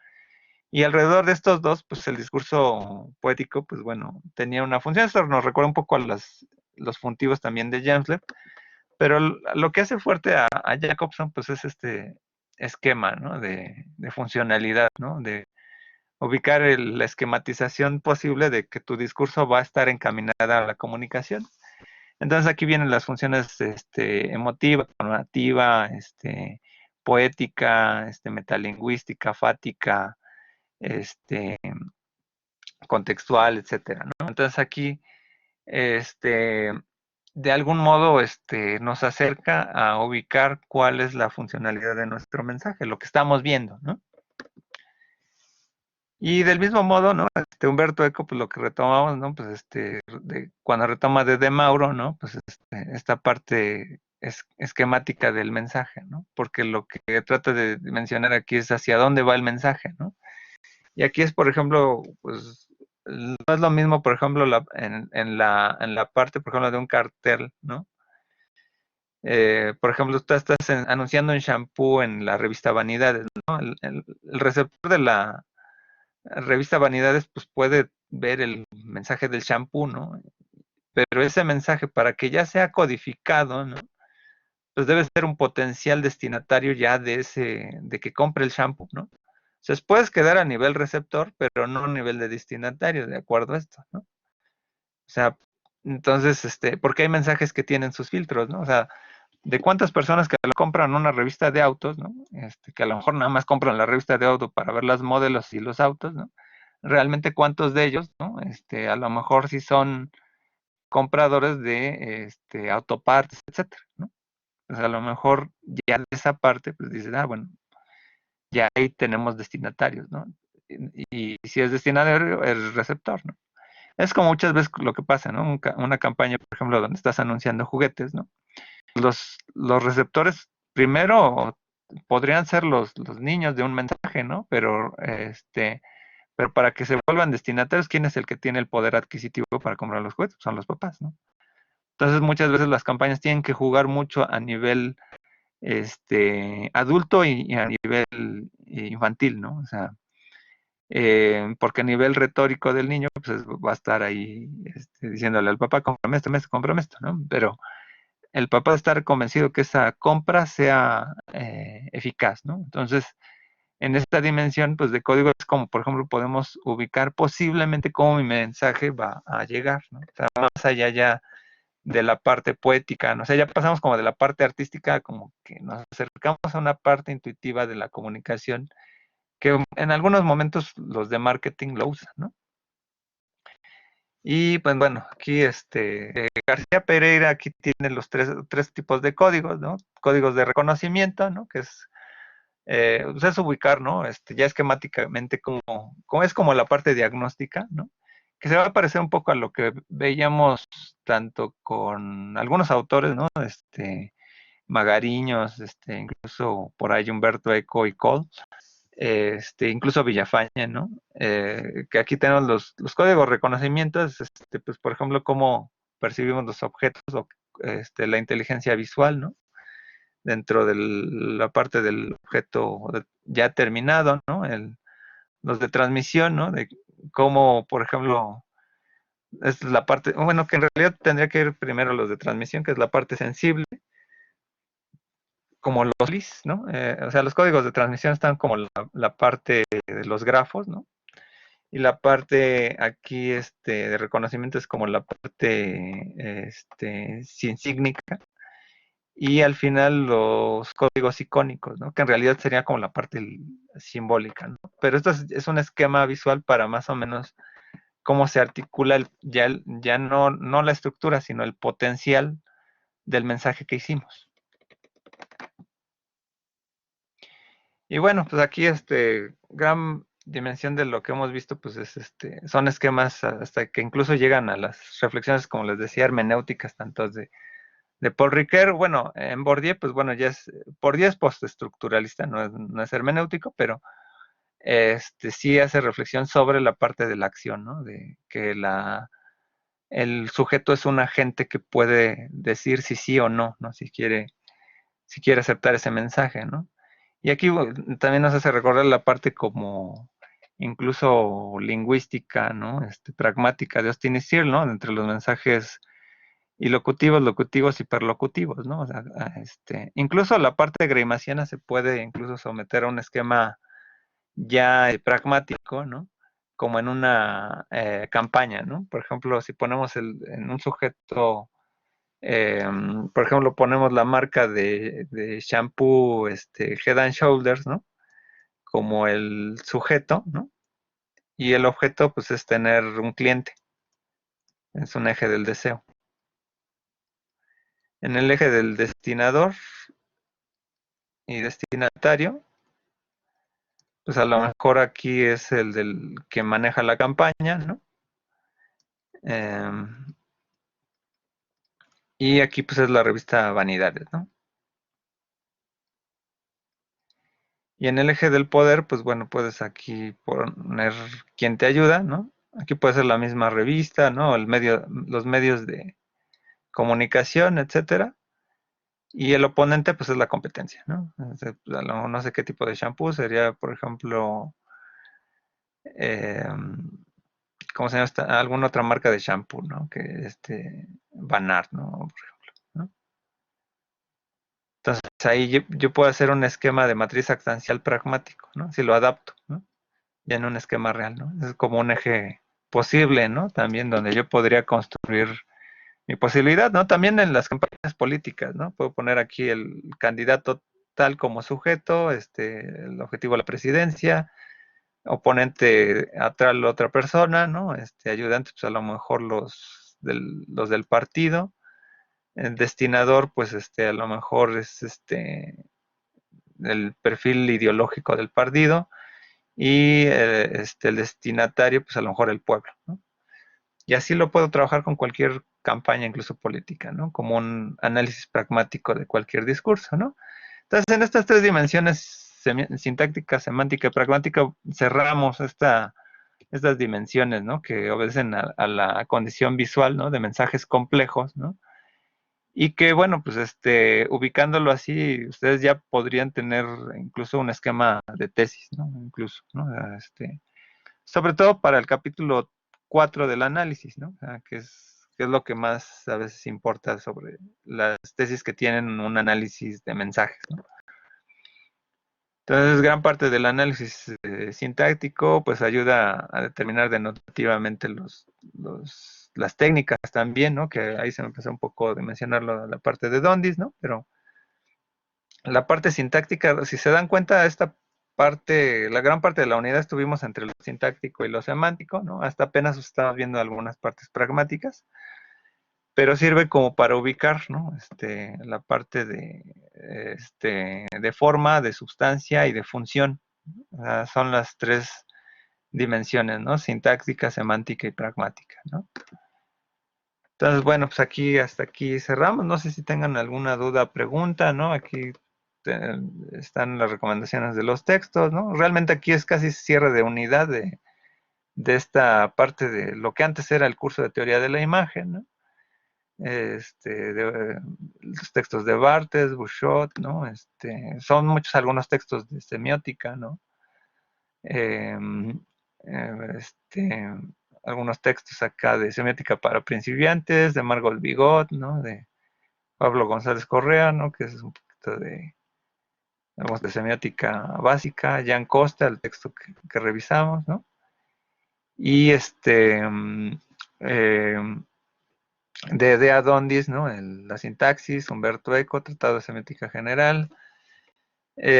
Y alrededor de estos dos, pues el discurso poético, pues bueno, tenía una función. Esto nos recuerda un poco a los funtivos también de James, pero lo que hace fuerte a Jacobson, pues es este esquema, ¿no? De funcionalidad, ¿no? De ubicar la esquematización posible de que tu discurso va a estar encaminada a la comunicación. Entonces aquí vienen las funciones emotiva, narrativa, poética, metalingüística, fática, este, contextual, etcétera, ¿no? Entonces aquí, de algún modo, nos acerca a ubicar cuál es la funcionalidad de nuestro mensaje, lo que estamos viendo, ¿no? Y del mismo modo, ¿no? Humberto Eco, pues lo que retomamos, ¿no? Pues cuando retoma de Mauro, ¿no? Pues esta parte esquemática del mensaje, ¿no? Porque lo que trata de mencionar aquí es hacia dónde va el mensaje, ¿no? Y aquí es, por ejemplo, pues no es lo mismo, por ejemplo, en la parte, por ejemplo, de un cartel, ¿no? Por ejemplo, tú estás anunciando un shampoo en la revista Vanidades, ¿no? El receptor de la revista Vanidades, pues puede ver el mensaje del shampoo, ¿no? Pero ese mensaje, para que ya sea codificado, ¿no? Pues debe ser un potencial destinatario ya de que compre el shampoo, ¿no? O sea, puedes quedar a nivel receptor, pero no a nivel de destinatario, de acuerdo a esto, ¿no? O sea, entonces, porque hay mensajes que tienen sus filtros, ¿no? O sea, de cuántas personas que lo compran una revista de autos, ¿no? Que a lo mejor nada más compran la revista de auto para ver los modelos y los autos, ¿no? Realmente cuántos de ellos, ¿no? A lo mejor sí son compradores de autopartes, etcétera, ¿no? Pues a lo mejor ya de esa parte, pues dices, bueno, ya ahí tenemos destinatarios, ¿no? Y si es destinatario, el receptor, ¿no? Es como muchas veces lo que pasa, ¿no? Una campaña, por ejemplo, donde estás anunciando juguetes, ¿no? Los receptores, primero, podrían ser los niños de un mensaje, ¿no? Pero para que se vuelvan destinatarios, ¿quién es el que tiene el poder adquisitivo para comprar los juguetes? Son los papás, ¿no? Entonces, muchas veces las campañas tienen que jugar mucho a nivel adulto y a nivel infantil, ¿no? O sea, porque a nivel retórico del niño, pues va a estar ahí diciéndole al papá, cómprame esto, ¿no? Pero el papá va a estar convencido que esa compra sea eficaz, ¿no? Entonces, en esta dimensión, pues de código es como, por ejemplo, podemos ubicar posiblemente cómo mi mensaje va a llegar, ¿no? O sea, más allá ya de la parte poética, ¿no? O sea, ya pasamos como de la parte artística, como que nos acercamos a una parte intuitiva de la comunicación que en algunos momentos los de marketing lo usan, ¿no? Y pues bueno, aquí García Pereira aquí tiene los tres tipos de códigos, ¿no? Códigos de reconocimiento, ¿no? Que es ubicar, ¿no? Ya esquemáticamente como es como la parte diagnóstica, ¿no? que se va a parecer un poco a lo que veíamos tanto con algunos autores, ¿no? Magariños, incluso por ahí Humberto Eco y Cole, incluso Villafañe, ¿no? Que aquí tenemos los códigos de reconocimiento, pues por ejemplo, cómo percibimos los objetos o la inteligencia visual, ¿no? Dentro de la parte del objeto ya terminado, ¿no? Los de transmisión, ¿no? De cómo, por ejemplo, es la parte, bueno, que en realidad tendría que ir primero los de transmisión, que es la parte sensible, como los LIS, ¿no? O sea, los códigos de transmisión están como la parte de los grafos, ¿no? Y la parte aquí de reconocimiento es como la parte sinsígnica. Y al final los códigos icónicos, ¿no? Que en realidad sería como la parte simbólica, ¿no? Pero esto es un esquema visual para más o menos cómo se articula ya no la estructura, sino el potencial del mensaje que hicimos. Y bueno, pues aquí gran dimensión de lo que hemos visto, pues es son esquemas hasta que incluso llegan a las reflexiones, como les decía, hermenéuticas, tanto de Paul Ricoeur. Bueno, en Bourdieu, pues bueno, Bourdieu es postestructuralista, no es hermenéutico, pero sí hace reflexión sobre la parte de la acción, ¿no? De que el sujeto es un agente que puede decir si sí o no, ¿no? Si quiere aceptar ese mensaje, ¿no? Y aquí también nos hace recordar la parte como incluso lingüística, ¿no? Pragmática de Austin y Searle, ¿no? Entre los mensajes ilocutivos, locutivos y perlocutivos, ¿no? O sea, incluso la parte greimaciana se puede incluso someter a un esquema ya pragmático, ¿no? Como en una campaña, ¿no? Por ejemplo, si ponemos en un sujeto, por ejemplo, ponemos la marca de shampoo, Head and Shoulders, ¿no? Como el sujeto, ¿no? Y el objeto, pues, es tener un cliente. Es un eje del deseo. En el eje del destinador y destinatario, pues a lo mejor aquí es el del que maneja la campaña, ¿no? Eh, y aquí pues es la revista Vanidades, ¿no? Y en el eje del poder, pues bueno, puedes aquí poner quién te ayuda, ¿no? Aquí puede ser la misma revista, ¿no? Los medios de comunicación, etcétera. Y el oponente, pues es la competencia, ¿no? No sé qué tipo de shampoo sería, por ejemplo, eh, ¿cómo se llama alguna otra marca de shampoo, ¿no? Que Banart, ¿no? Por ejemplo, ¿no? Entonces ahí yo puedo hacer un esquema de matriz actancial pragmático, ¿no? Si lo adapto, ¿no? Ya en un esquema real, ¿no? Es como un eje posible, ¿no? También donde yo podría construir mi posibilidad, ¿no? También en las campañas políticas, ¿no? Puedo poner aquí el candidato tal como sujeto, el objetivo a la presidencia, oponente a tal otra persona, ¿no? Ayudante, pues a lo mejor los del partido, el destinador, pues a lo mejor es el perfil ideológico del partido, y el destinatario, pues a lo mejor el pueblo, ¿no? Y así lo puedo trabajar con cualquier campaña, incluso política, ¿no? Como un análisis pragmático de cualquier discurso, ¿no? Entonces, en estas tres dimensiones, sintáctica, semántica y pragmática, cerramos estas dimensiones, ¿no? Que obedecen a la condición visual, ¿no? De mensajes complejos, ¿no? Y que, bueno, pues ubicándolo así, ustedes ya podrían tener incluso un esquema de tesis, ¿no? Incluso, ¿no? Sobre todo para el capítulo 4 del análisis, ¿no? O sea, que es lo que más a veces importa sobre las tesis que tienen un análisis de mensajes, ¿no? Entonces, gran parte del análisis sintáctico pues ayuda a determinar denotativamente las técnicas también, ¿no? Que ahí se me empezó un poco de mencionarlo la parte de Dondis, ¿no? Pero la parte sintáctica, si se dan cuenta, esta parte, la gran parte de la unidad estuvimos entre lo sintáctico y lo semántico, ¿no? Hasta apenas estamos viendo algunas partes pragmáticas, pero sirve como para ubicar, ¿no? La parte de forma, de sustancia y de función. O sea, son las tres dimensiones, ¿no? Sintáctica, semántica y pragmática, ¿no? Entonces, bueno, pues aquí hasta aquí cerramos. No sé si tengan alguna duda, pregunta, ¿no? Aquí están las recomendaciones de los textos, ¿no? Realmente aquí es casi cierre de unidad de esta parte de lo que antes era el curso de teoría de la imagen, ¿no? Los textos de Barthes, Bouchot, ¿no? Son muchos algunos textos de semiótica, ¿no? Eh, este, algunos textos acá de semiótica para principiantes, de Margot Bigot, ¿no? De Pablo González Correa, ¿no? Que es un poquito de, digamos, de semiótica básica, Jan Costa, el texto que revisamos, ¿no? Y de Adondis, ¿no? La sintaxis, Humberto Eco, Tratado de Semiótica General,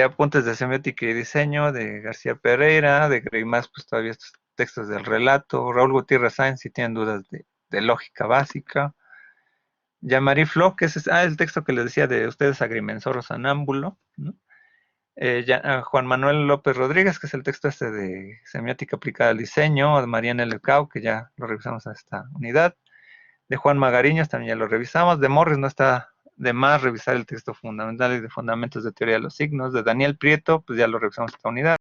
Apuntes de Semiótica y Diseño de García Pereira, de Greimas, pues todavía estos textos del relato, Raúl Gutiérrez Sáenz, si tienen dudas de lógica básica, Jean-Marie Flo, que es el texto que les decía de ustedes, Agrimensor o Sanámbulo, ¿no? Juan Manuel López Rodríguez, que es el texto de semiótica aplicada al diseño, de Mariana Lecau, que ya lo revisamos a esta unidad, de Juan Magariños, también ya lo revisamos, de Morris no está de más revisar el texto fundamental y de fundamentos de teoría de los signos, de Daniel Prieto, pues ya lo revisamos esta unidad,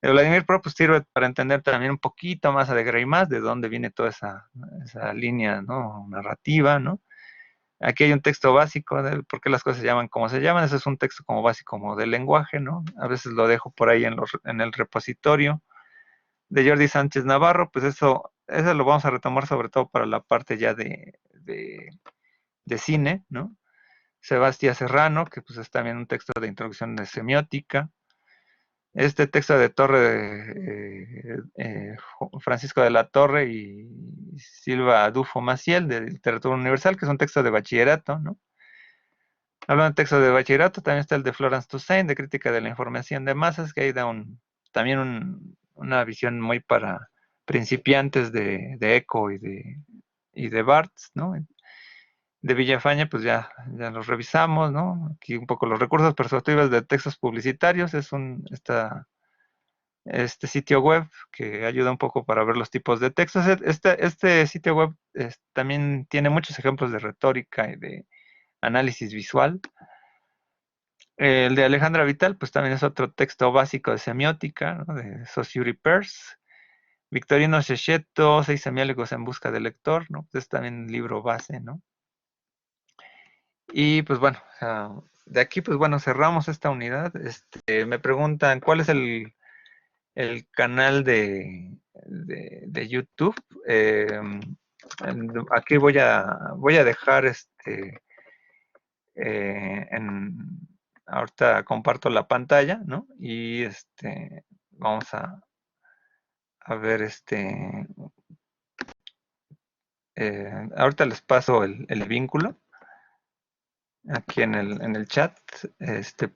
de Vladimir Pro, pues sirve para entender también un poquito más a de Greimas, de dónde viene toda esa línea, ¿no? Narrativa, ¿no? Aquí hay un texto básico de por qué las cosas se llaman como se llaman. Ese es un texto como básico como del lenguaje, ¿no? A veces lo dejo por ahí en el repositorio. De Jordi Sánchez Navarro, pues eso lo vamos a retomar sobre todo para la parte ya de cine, ¿no? Sebastián Serrano, que pues es también un texto de introducción de semiótica. Este texto de Francisco de la Torre y Silva Adufo Maciel, de Literatura Universal, que es un texto de bachillerato, ¿no? Hablando de texto de bachillerato, también está el de Florence Toussaint, de Crítica de la Información de Masas, que ahí da también una visión muy para principiantes de Eco y de Barthes, ¿no? De Villafaña, pues ya los revisamos, ¿no? Aquí un poco los recursos persuasivos de textos publicitarios, es este sitio web que ayuda un poco para ver los tipos de textos. Este sitio web también tiene muchos ejemplos de retórica y de análisis visual. El de Alejandra Vital, pues también es otro texto básico de semiótica, ¿no? De Saussure y Peirce. Victorino Cecchetto, Seis semiólogos en busca del lector, ¿no? Pues es también un libro base, ¿no? Y pues bueno, de aquí, pues bueno, cerramos esta unidad. Me preguntan, ¿cuál es el canal de YouTube? Aquí voy a dejar ahorita comparto la pantalla, ¿no? Y vamos a ver ahorita les paso el vínculo aquí en el chat,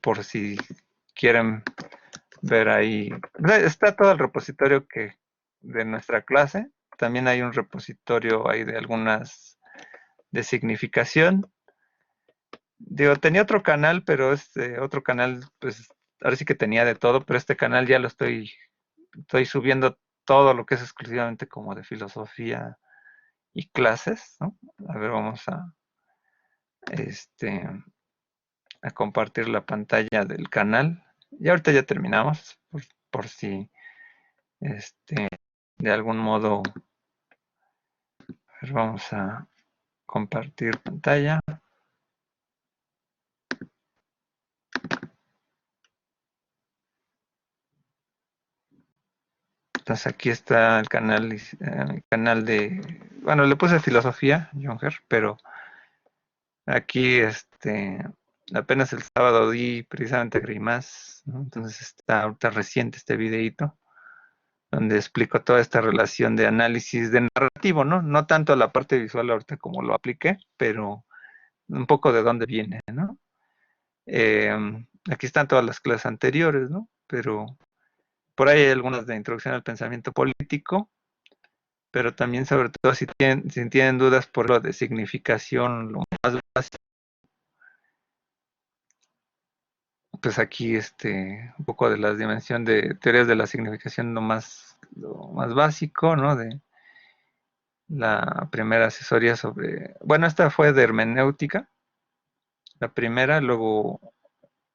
por si quieren ver ahí. Está todo el repositorio de nuestra clase. También hay un repositorio ahí de algunas de significación. Digo, tenía otro canal, pero este otro canal, pues ahora sí que tenía de todo, pero este canal ya lo estoy subiendo todo lo que es exclusivamente como de filosofía y clases, ¿no? A ver, vamos a compartir la pantalla del canal. Y ahorita ya terminamos, por si de algún modo, a ver, vamos a compartir pantalla. Entonces aquí está el canal bueno, le puse filosofía, John Herr, pero aquí apenas el sábado di precisamente a Greimas, ¿no? Entonces está ahorita reciente este videito donde explico toda esta relación de análisis de narrativo, ¿no? No tanto la parte visual ahorita como lo apliqué, pero un poco de dónde viene, ¿no? Eh, Aquí están todas las clases anteriores, ¿no? Pero por ahí hay algunas de introducción al pensamiento político, pero también sobre todo si tienen dudas por lo de significación, lo más básico, pues aquí un poco de la dimensión de teorías de la significación, lo más básico, ¿no? De la primera asesoría sobre, bueno, esta fue de hermenéutica, la primera, luego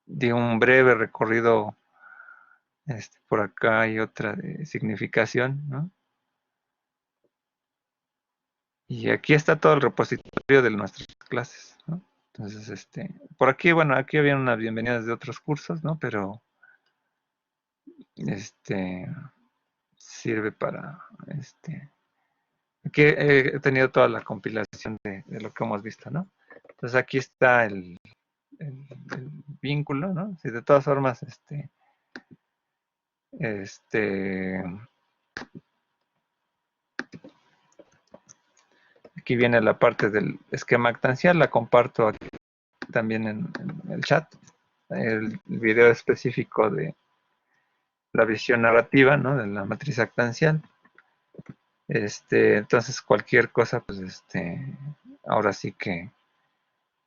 di un breve recorrido, por acá hay otra de significación, ¿no? Y aquí está todo el repositorio de nuestras clases, ¿no? Entonces, por aquí, bueno, aquí habían unas bienvenidas de otros cursos, ¿no? Pero, este, sirve para, aquí he tenido toda la compilación de lo que hemos visto, ¿no? Entonces aquí está el vínculo, ¿no? Si de todas formas, este, aquí viene la parte del esquema actancial, la comparto aquí también en el chat, el video específico de la visión narrativa, ¿no? De la matriz actancial. Entonces cualquier cosa, pues, ahora sí que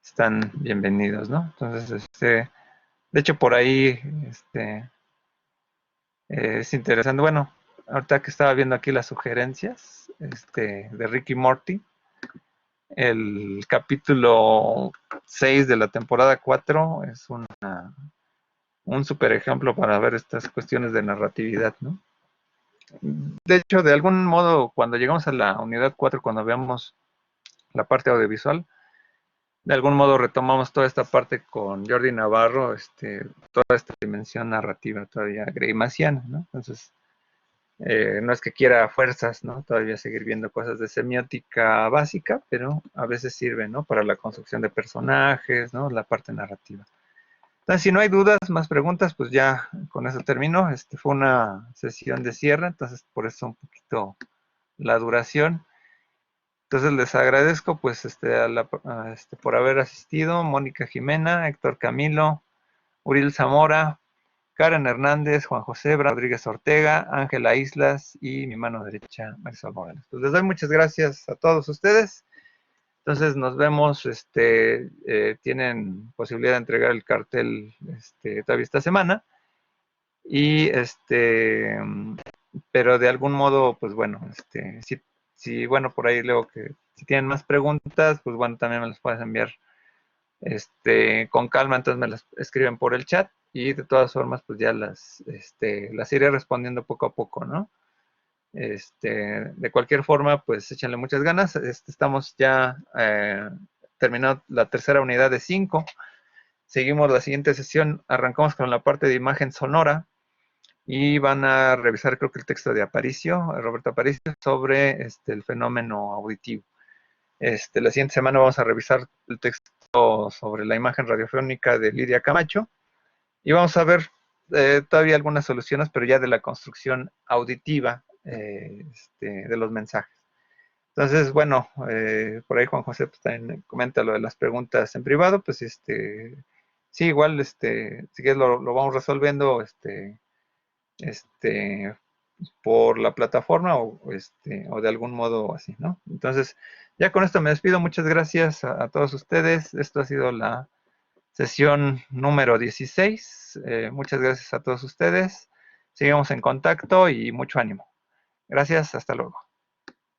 están bienvenidos, ¿no? Entonces, de hecho, por ahí, es interesante. Bueno, ahorita que estaba viendo aquí las sugerencias, de Ricky Morty, el capítulo 6 de la temporada 4 es un super ejemplo para ver estas cuestiones de narratividad, ¿no? De hecho, de algún modo, cuando llegamos a la unidad 4, cuando veamos la parte audiovisual, de algún modo retomamos toda esta parte con Jordi Navarro, toda esta dimensión narrativa todavía greimaciana, ¿no? Entonces, no es que quiera fuerzas, ¿no? Todavía seguir viendo cosas de semiótica básica, pero a veces sirve, ¿no? Para la construcción de personajes, ¿no? La parte narrativa. Entonces, si no hay dudas, más preguntas, pues ya con eso termino. Fue una sesión de cierre, entonces por eso un poquito la duración. Entonces les agradezco pues por haber asistido, Mónica Jimena, Héctor Camilo, Uriel Zamora, Karen Hernández, Juan José Rodríguez Ortega, Ángela Islas y mi mano derecha, Marisol Morales. Pues les doy muchas gracias a todos ustedes. Entonces nos vemos, tienen posibilidad de entregar el cartel todavía esta semana. Y pero de algún modo, pues bueno, si bueno, por ahí luego que si tienen más preguntas, pues bueno, también me las puedes enviar con calma, entonces me las escriben por el chat y de todas formas, pues ya las iré respondiendo poco a poco, ¿no? De cualquier forma, pues échenle muchas ganas. Estamos ya terminando la tercera unidad de 5. Seguimos la siguiente sesión, arrancamos con la parte de imagen sonora y van a revisar, creo que el texto de Aparicio, Roberto Aparicio, sobre el fenómeno auditivo. La siguiente semana vamos a revisar el texto sobre la imagen radiofónica de Lidia Camacho y vamos a ver todavía algunas soluciones, pero ya de la construcción auditiva de los mensajes. Entonces, bueno, por ahí Juan José pues, también comenta lo de las preguntas en privado, pues sí, igual, si quieres lo vamos resolviendo, este, por la plataforma o de algún modo así, ¿no? Entonces, ya con esto me despido. Muchas gracias a todos ustedes. Esto ha sido la sesión número 16. Muchas gracias a todos ustedes. Sigamos en contacto y mucho ánimo. Gracias, hasta luego.